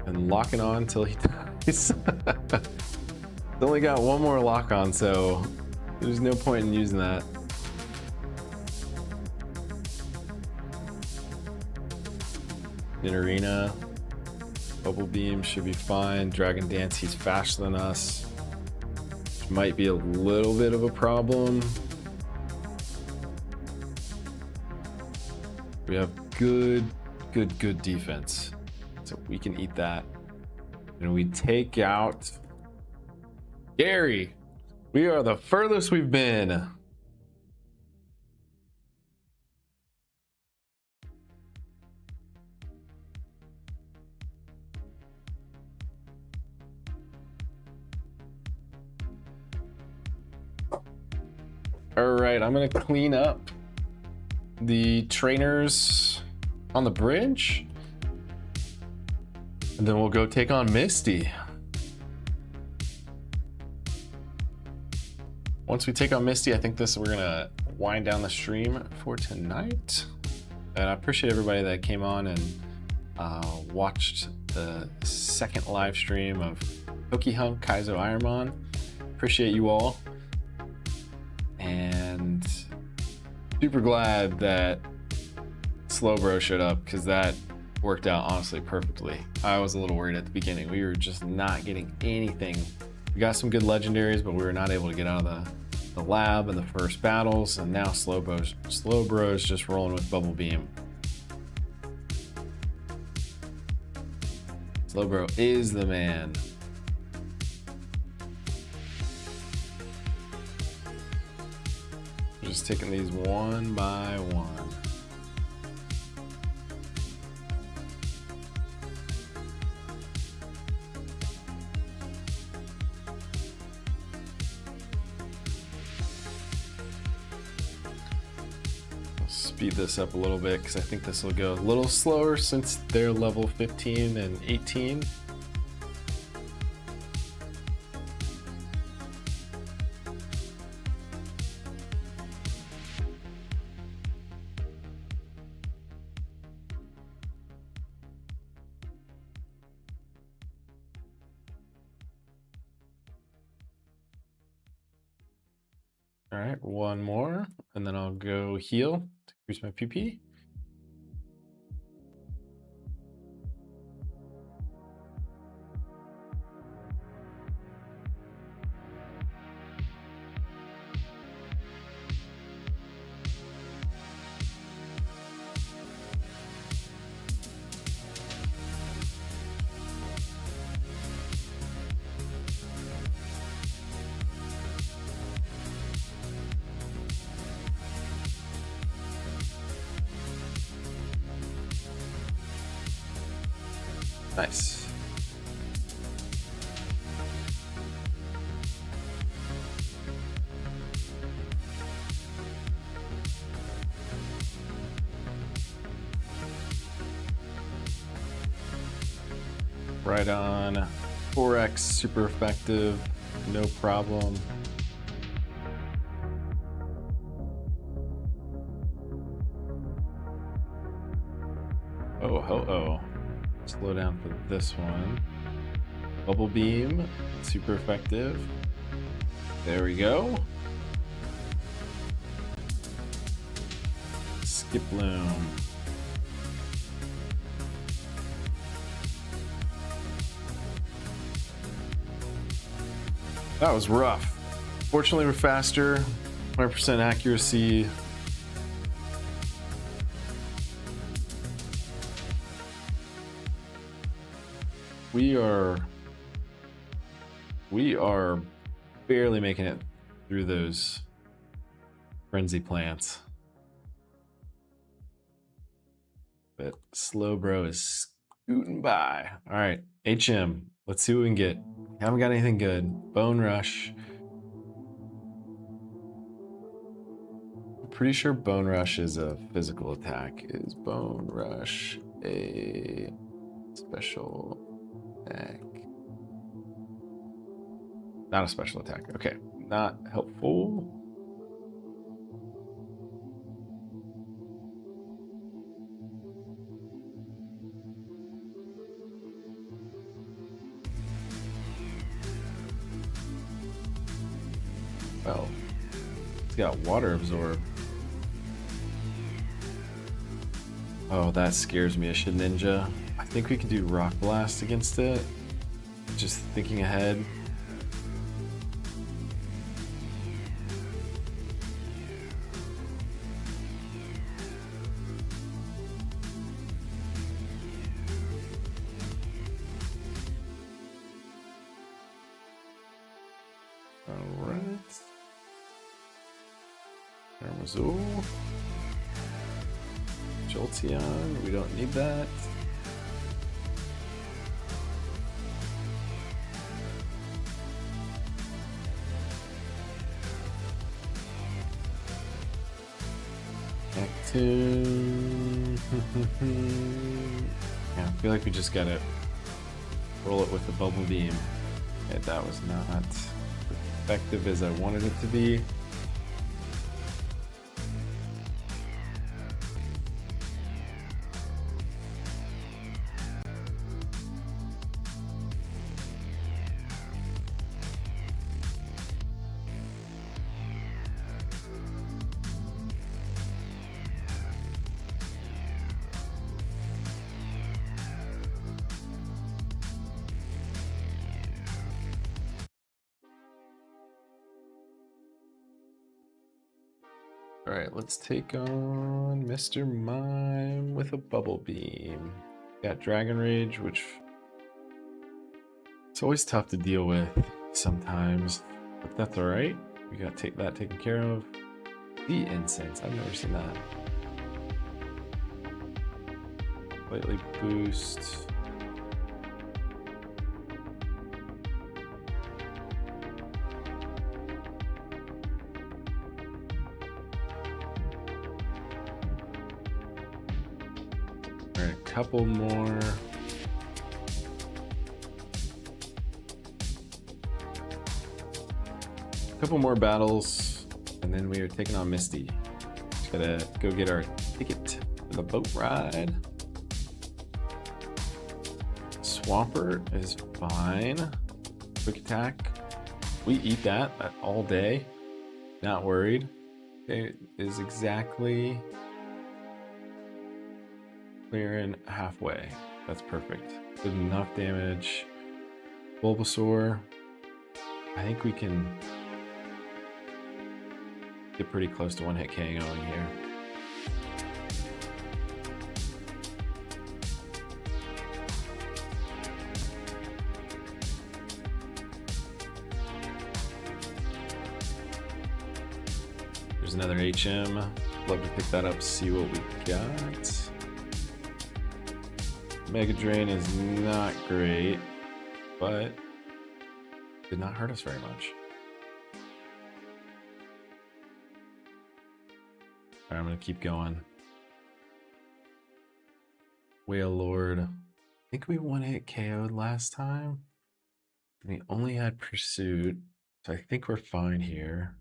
and locking on until he dies. It's only got one more lock on, so there's no point in using that. In Arena, Bubble Beam should be fine. Dragon Dance, he's faster than us, which might be a little bit of a problem. We have good defense, so we can eat that. And we take out Gary. We are the furthest we've been. All right, I'm gonna clean up the trainers on the bridge, and then we'll go take on Misty. Once we take on Misty, I think we're gonna wind down the stream for tonight. And I appreciate everybody that came on and watched the second live stream of Pokehunk Kaizo IronMon. Appreciate you all, and super glad that Slowbro showed up, because that worked out honestly perfectly. I was a little worried at the beginning. We were just not getting anything. We got some good legendaries, but we were not able to get out of the lab in the first battles, and now Slowbro's just rolling with Bubble Beam. Slowbro is the man. just taking these one by one. Speed this up a little bit because I think this will go a little slower since they're level 15 and 18. All right, one more, and then I'll go heal to increase my PP. Nice. Right on. 4x, super effective, no problem. Oh, ho-oh. Slow down for this one. Bubble beam, super effective. There we go. Skip loom. That was rough. Fortunately, we're faster. 100% accuracy. We are barely making it through those frenzy plants. But Slowbro is scooting by. All right, HM. Let's see what we can get. Haven't got anything good. Bone Rush. I'm pretty sure Bone Rush is a physical attack. Is Bone Rush a special attack? Not a special attack. Okay, not helpful. Well, it's got water absorb. Oh, that scares me. A Ninja. I think we can do Rock Blast against it. Just thinking ahead. Alright. Armazul. Jolteon, we don't need that. Neptune. Yeah, I feel like we just gotta roll it with the bubble beam. Okay, that was not as effective as I wanted it to be. All right, let's take on Mr. Mime with a bubble beam. Got Dragon Rage, which it's always tough to deal with sometimes, but that's all right. We got that taken care of. The incense. I've never seen that. Slightly boost. All right, a couple more. Couple more battles, and then we are taking on Misty. Just gotta go get our ticket for the boat ride. Swampert is fine. Quick attack. We eat that all day. Not worried. It is exactly clearing halfway. That's perfect. Good enough damage. Bulbasaur. I think we can get pretty close to one hit KOing here. There's another HM. Love to pick that up, see what we got. Mega Drain is not great, but did not hurt us very much. All right, I'm gonna keep going. Whale Lord. I think we one hit KO'd last time. And we only had Pursuit, so I think we're fine here.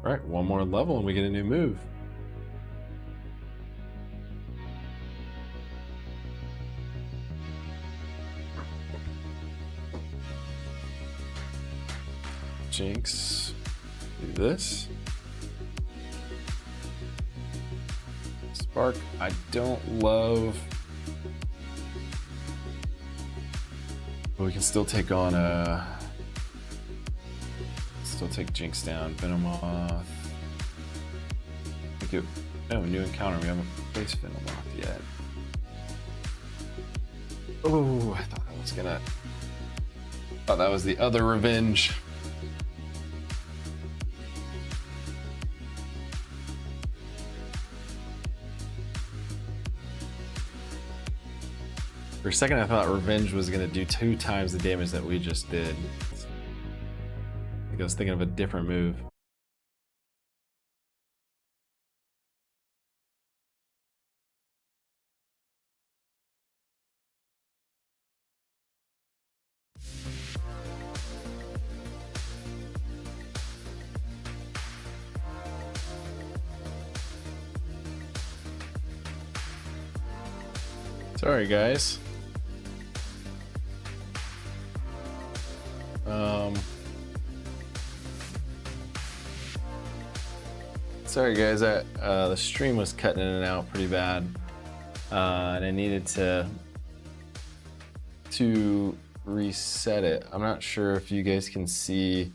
All right, one more level and we get a new move. Jinx, do this. Spark, I don't love. But we can still take on still take Jinx down. Venomoth. Oh, new encounter. We haven't faced Venomoth yet. Oh, I thought that was gonna. Thought that was the other revenge. For a second, I thought Revenge was going to do 2 times the damage that we just did. I think I was thinking of a different move. Sorry, guys. Sorry guys, the stream was cutting in and out pretty bad, and I needed to reset it. I'm not sure if you guys can see.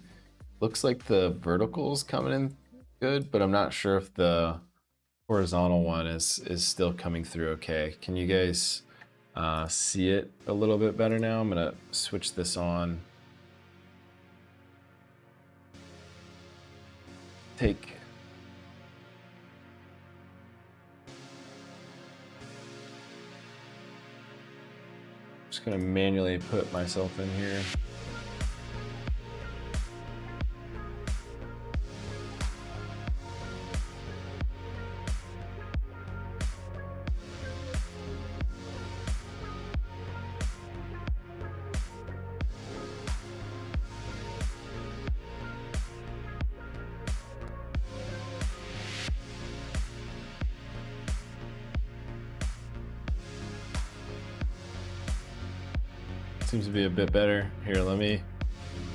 Looks like the vertical's coming in good, but I'm not sure if the horizontal one is still coming through okay. Can you guys see it a little bit better now? I'm gonna switch this on. Just gonna manually put myself in here. Seems to be a bit better. Here, let me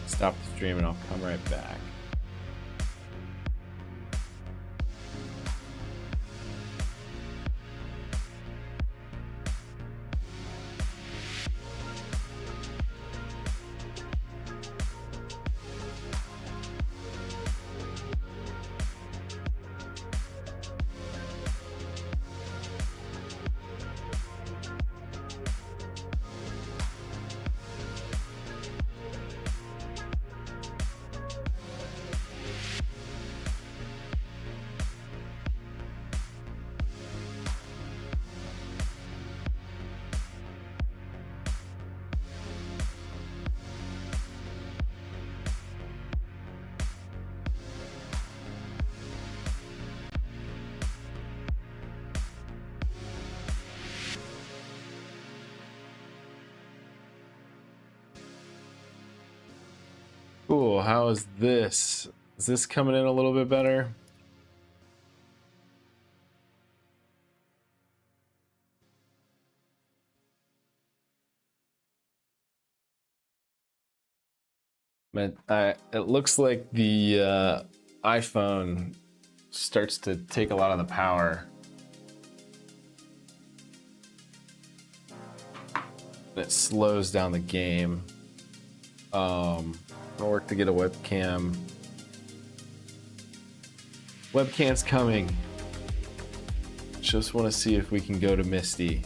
stop the stream and I'll come right back. cool. How is this? Is this coming in a little bit better? But it looks like the iPhone starts to take a lot of the power. It slows down the game. I'm gonna work to get a webcam. Webcam's coming. Just want to see if we can go to Misty.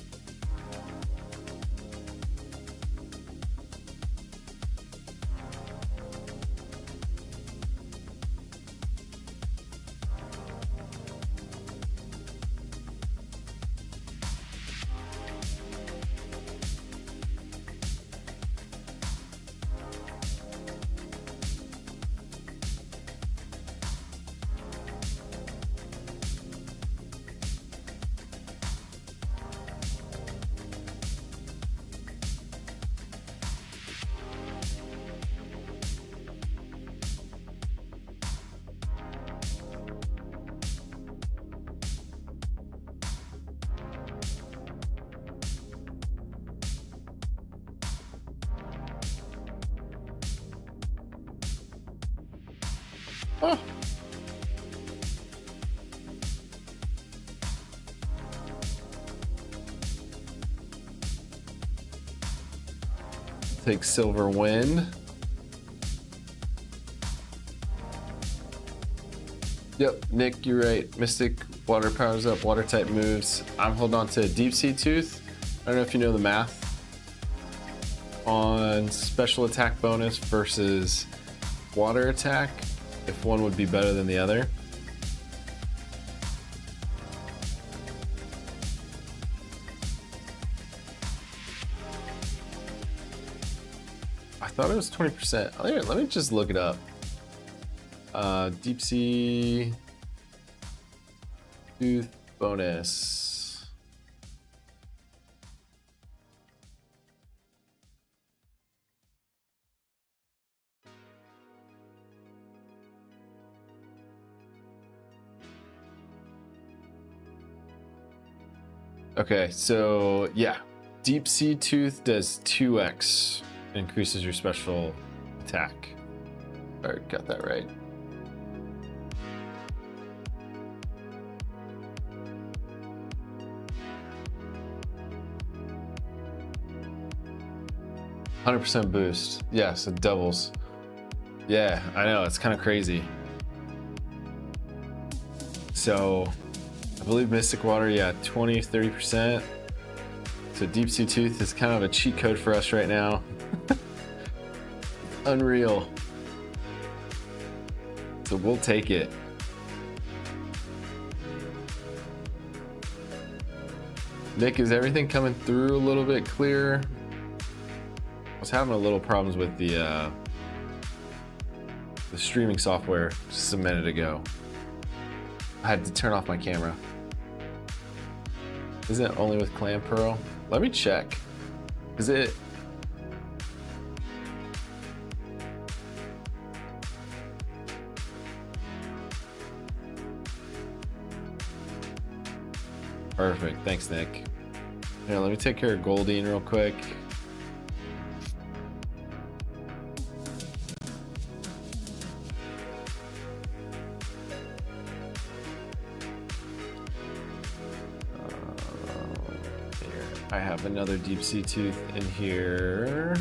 Oh. Take Silver Wind. Yep, Nick, you're right. Mystic water powers up, water type moves. I'm holding on to Deep Sea Tooth. I don't know if you know the math on special attack bonus versus water attack, if one would be better than the other. I thought it was 20%. Let me just look it up. Deep Sea Tooth bonus. Okay, so yeah, Deep Sea Tooth does 2x, increases your special attack. All right, got that right. %, boost. Yes, it doubles. Yeah, I know, it's kind of crazy. So I believe Mystic Water, yeah, 20-30%. So Deep Sea Tooth is kind of a cheat code for us right now. Unreal. So we'll take it. Nick, is everything coming through a little bit clearer? I was having a little problems with the streaming software just a minute ago. I had to turn off my camera. Isn't it only with Clam Pearl? Let me check. Is it? Perfect. Thanks, Nick. Here, let me take care of Goldine real quick. I have another Deep Sea Tooth in here.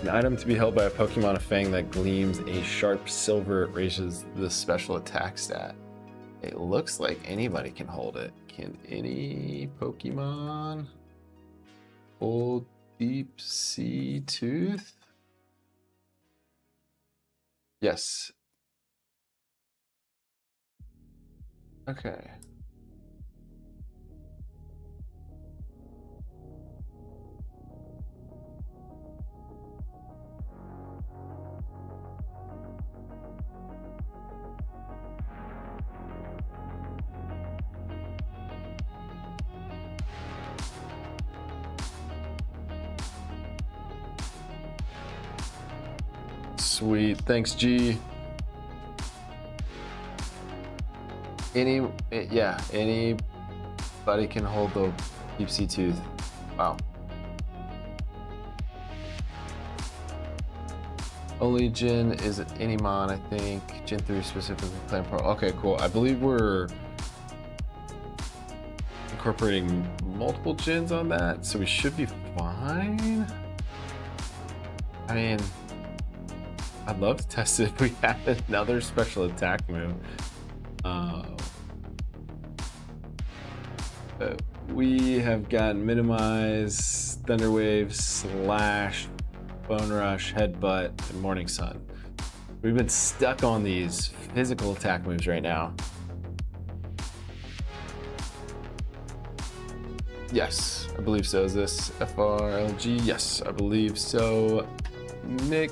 An item to be held by a Pokemon of Fang that gleams a sharp silver raises the special attack stat. It looks like anybody can hold it. Can any Pokemon hold Deep Sea Tooth? Yes. Okay. Sweet. Thanks, G. Anybody can hold the deep sea tooth. Wow. Only Jin is Animon, I think. Jin 3 specifically playing pro. Okay, cool. I believe we're incorporating multiple Jins on that, so we should be fine. I mean, I'd love to test it if we had another special attack move. We have got Minimize, Thunder Wave, Slash, Bone Rush, Headbutt, and Morning Sun. We've been stuck on these physical attack moves right now. Yes, I believe so. Is this FRLG? Yes, I believe so. Nick,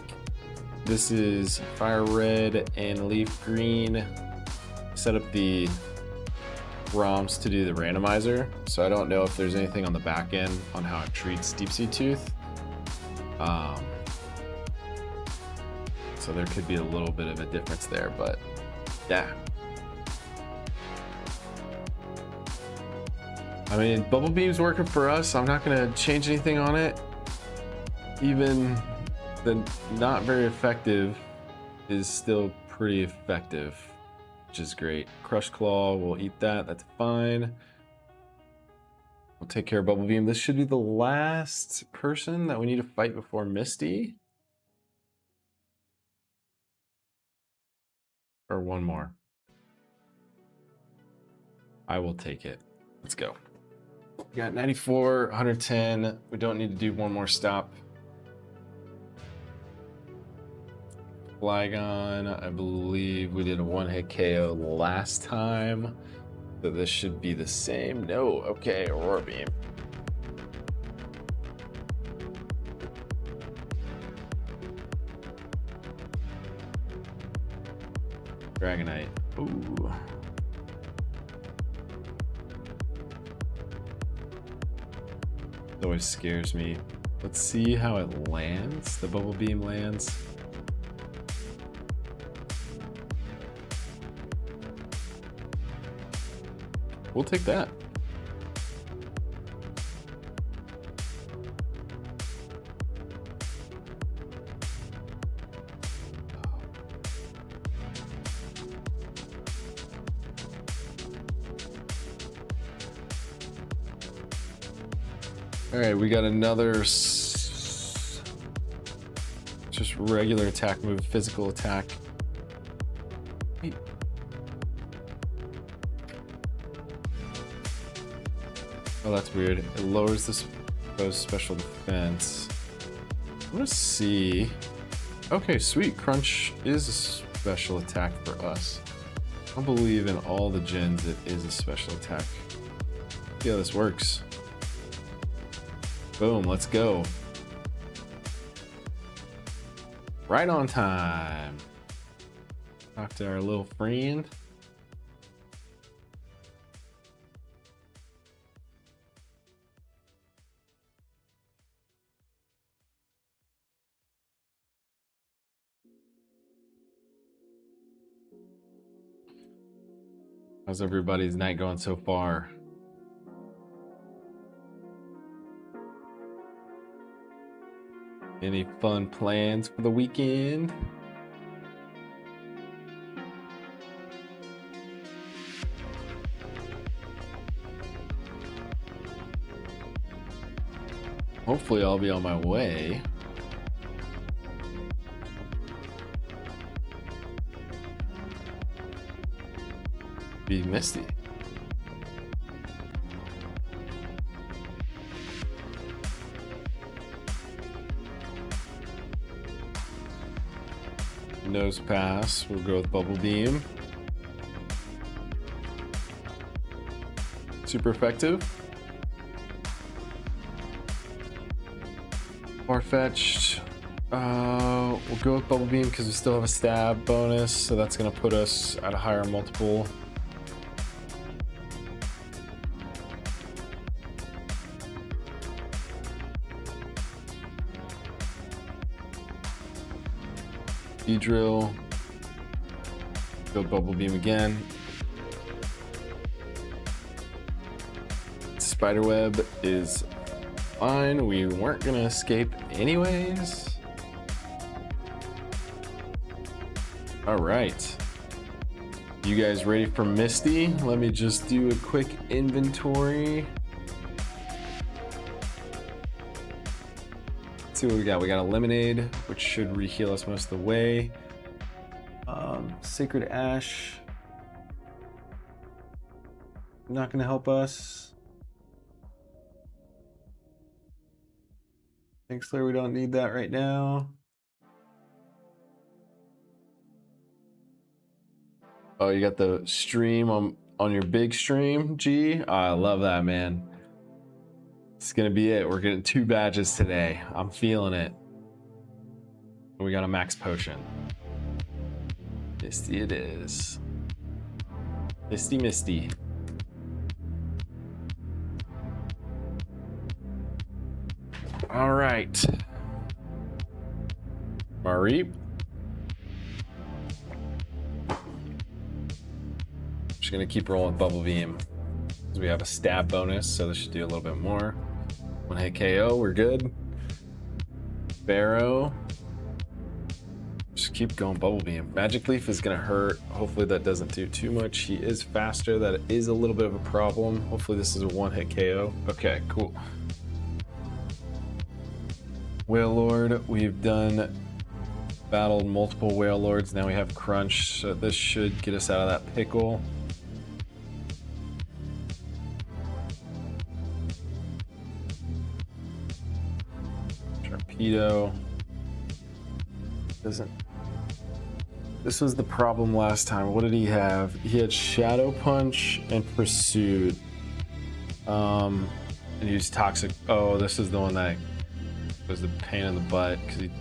this is Fire Red and Leaf Green. Set up the ROMs to do the randomizer, so I don't know if there's anything on the back end on how it treats Deep Sea Tooth. So there could be a little bit of a difference there, but yeah. I mean, Bubble Beam's working for us. I'm not gonna change anything on it. Even the not very effective is still pretty effective, which is great. Crush Claw, we'll eat that, that's fine. We'll take care of Bubble Beam. This should be the last person that we need to fight before Misty. Or one more. I will take it. Let's go. We got 94, 110. We don't need to do one more stop. Flygon, I believe we did a one-hit KO last time. So this should be the same. No, okay, Aurora Beam. Dragonite. Ooh. It always scares me. Let's see how it lands. The Bubble Beam lands. We'll take that. All right, we got another just regular attack move, physical attack. Wait. Oh, that's weird. It lowers this special defense. Let's see. Okay, sweet. Crunch is a special attack for us. I believe in all the gens it is a special attack. See how this works. Boom, let's go. Right on time. Talk to our little friend. How's everybody's night going so far? Any fun plans for the weekend? Hopefully I'll be on my way. Be Misty. Nose pass, we'll go with Bubble Beam. Super effective. Far-fetched. We'll go with Bubble Beam because we still have a stab bonus, so that's gonna put us at a higher multiple. Beedrill. Go Bubble Beam again. Spiderweb is fine. We weren't gonna escape anyways. All right. You guys ready for Misty? Let me just do a quick inventory. Let's see what we got. We got a Lemonade, which should re-heal us most of the way. Sacred Ash. Not gonna help us. Thanks, Slayer. We don't need that right now. Oh, you got the stream on your big stream, G? Oh, I love that, man. It's gonna be it. We're getting 2 badges today. I'm feeling it. We got a max potion. Misty it is. Misty, Misty. All right. Mareep. Just gonna keep rolling Bubble Beam. We have a stab bonus, so this should do a little bit more. 1 hit KO, we're good. Barrow. Just keep going Bubble Beam. Magic Leaf is gonna hurt. Hopefully that doesn't do too much. He is faster. That is a little bit of a problem. Hopefully this is a 1 hit KO. Okay, cool. Whale Lord, we've battled multiple Whale Lords. Now we have Crunch, so this should get us out of that pickle. Torpedo. This was the problem last time. What did he have? He had Shadow Punch and Pursuit. And he used Toxic. Oh, this is the one that was the pain in the butt because he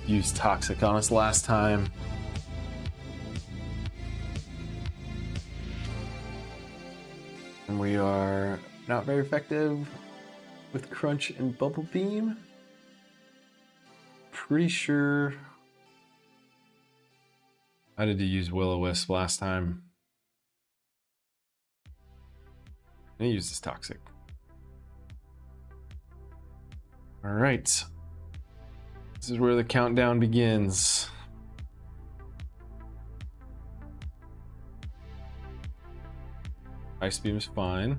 used Toxic on us last time. And we are not very effective with Crunch and Bubble Beam. Pretty sure I did use Will-O-Wisp last time. And he used his Toxic. All right. This is where the countdown begins. Ice Beam's fine.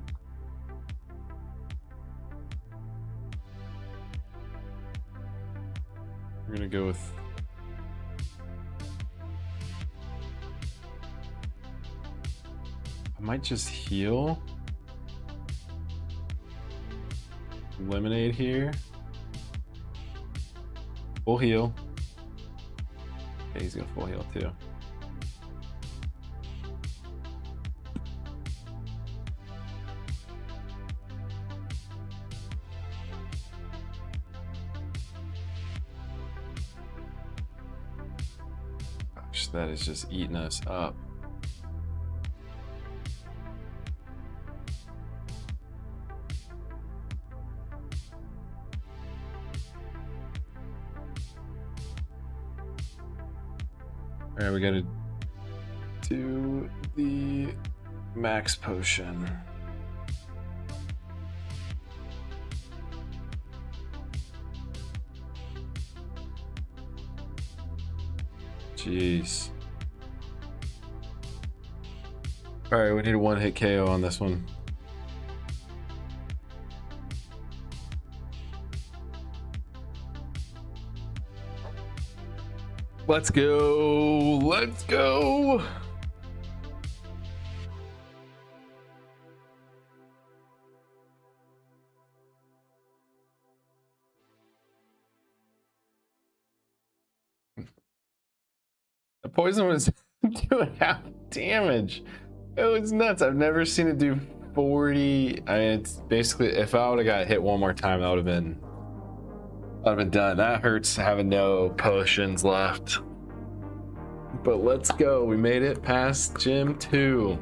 We're gonna go with I might just heal. Lemonade here. Full heal. Okay, he's gonna full heal too. Gosh, that is just eating us up. All right, we gotta do the max potion. Jeez. All right, we need a 1 hit KO on this one. Let's go. Let's go. The poison was doing half damage. It was nuts. I've never seen it do 40. I mean, it's basically, if I would have got hit one more time, that would have been done. That hurts having no potions left. But let's go. We made it past Gym 2.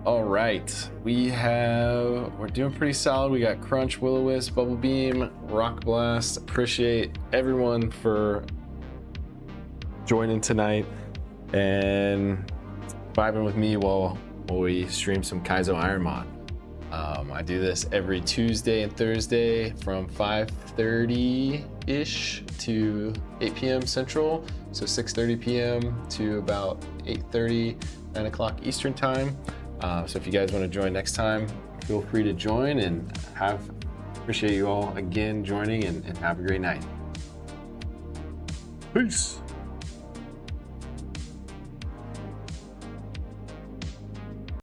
All right, we're doing pretty solid. We got Crunch, Will-O-Wisp, Bubble Beam, Rock Blast. Appreciate everyone for joining tonight and vibing with me while we stream some Kaizo IronMon. I do this every Tuesday and Thursday from 5:30-ish to 8 p.m. Central, so 6:30 p.m. to about 8:30, 9 o'clock Eastern time. So if you guys want to join next time, feel free to join, and appreciate you all again joining, and have a great night. Peace.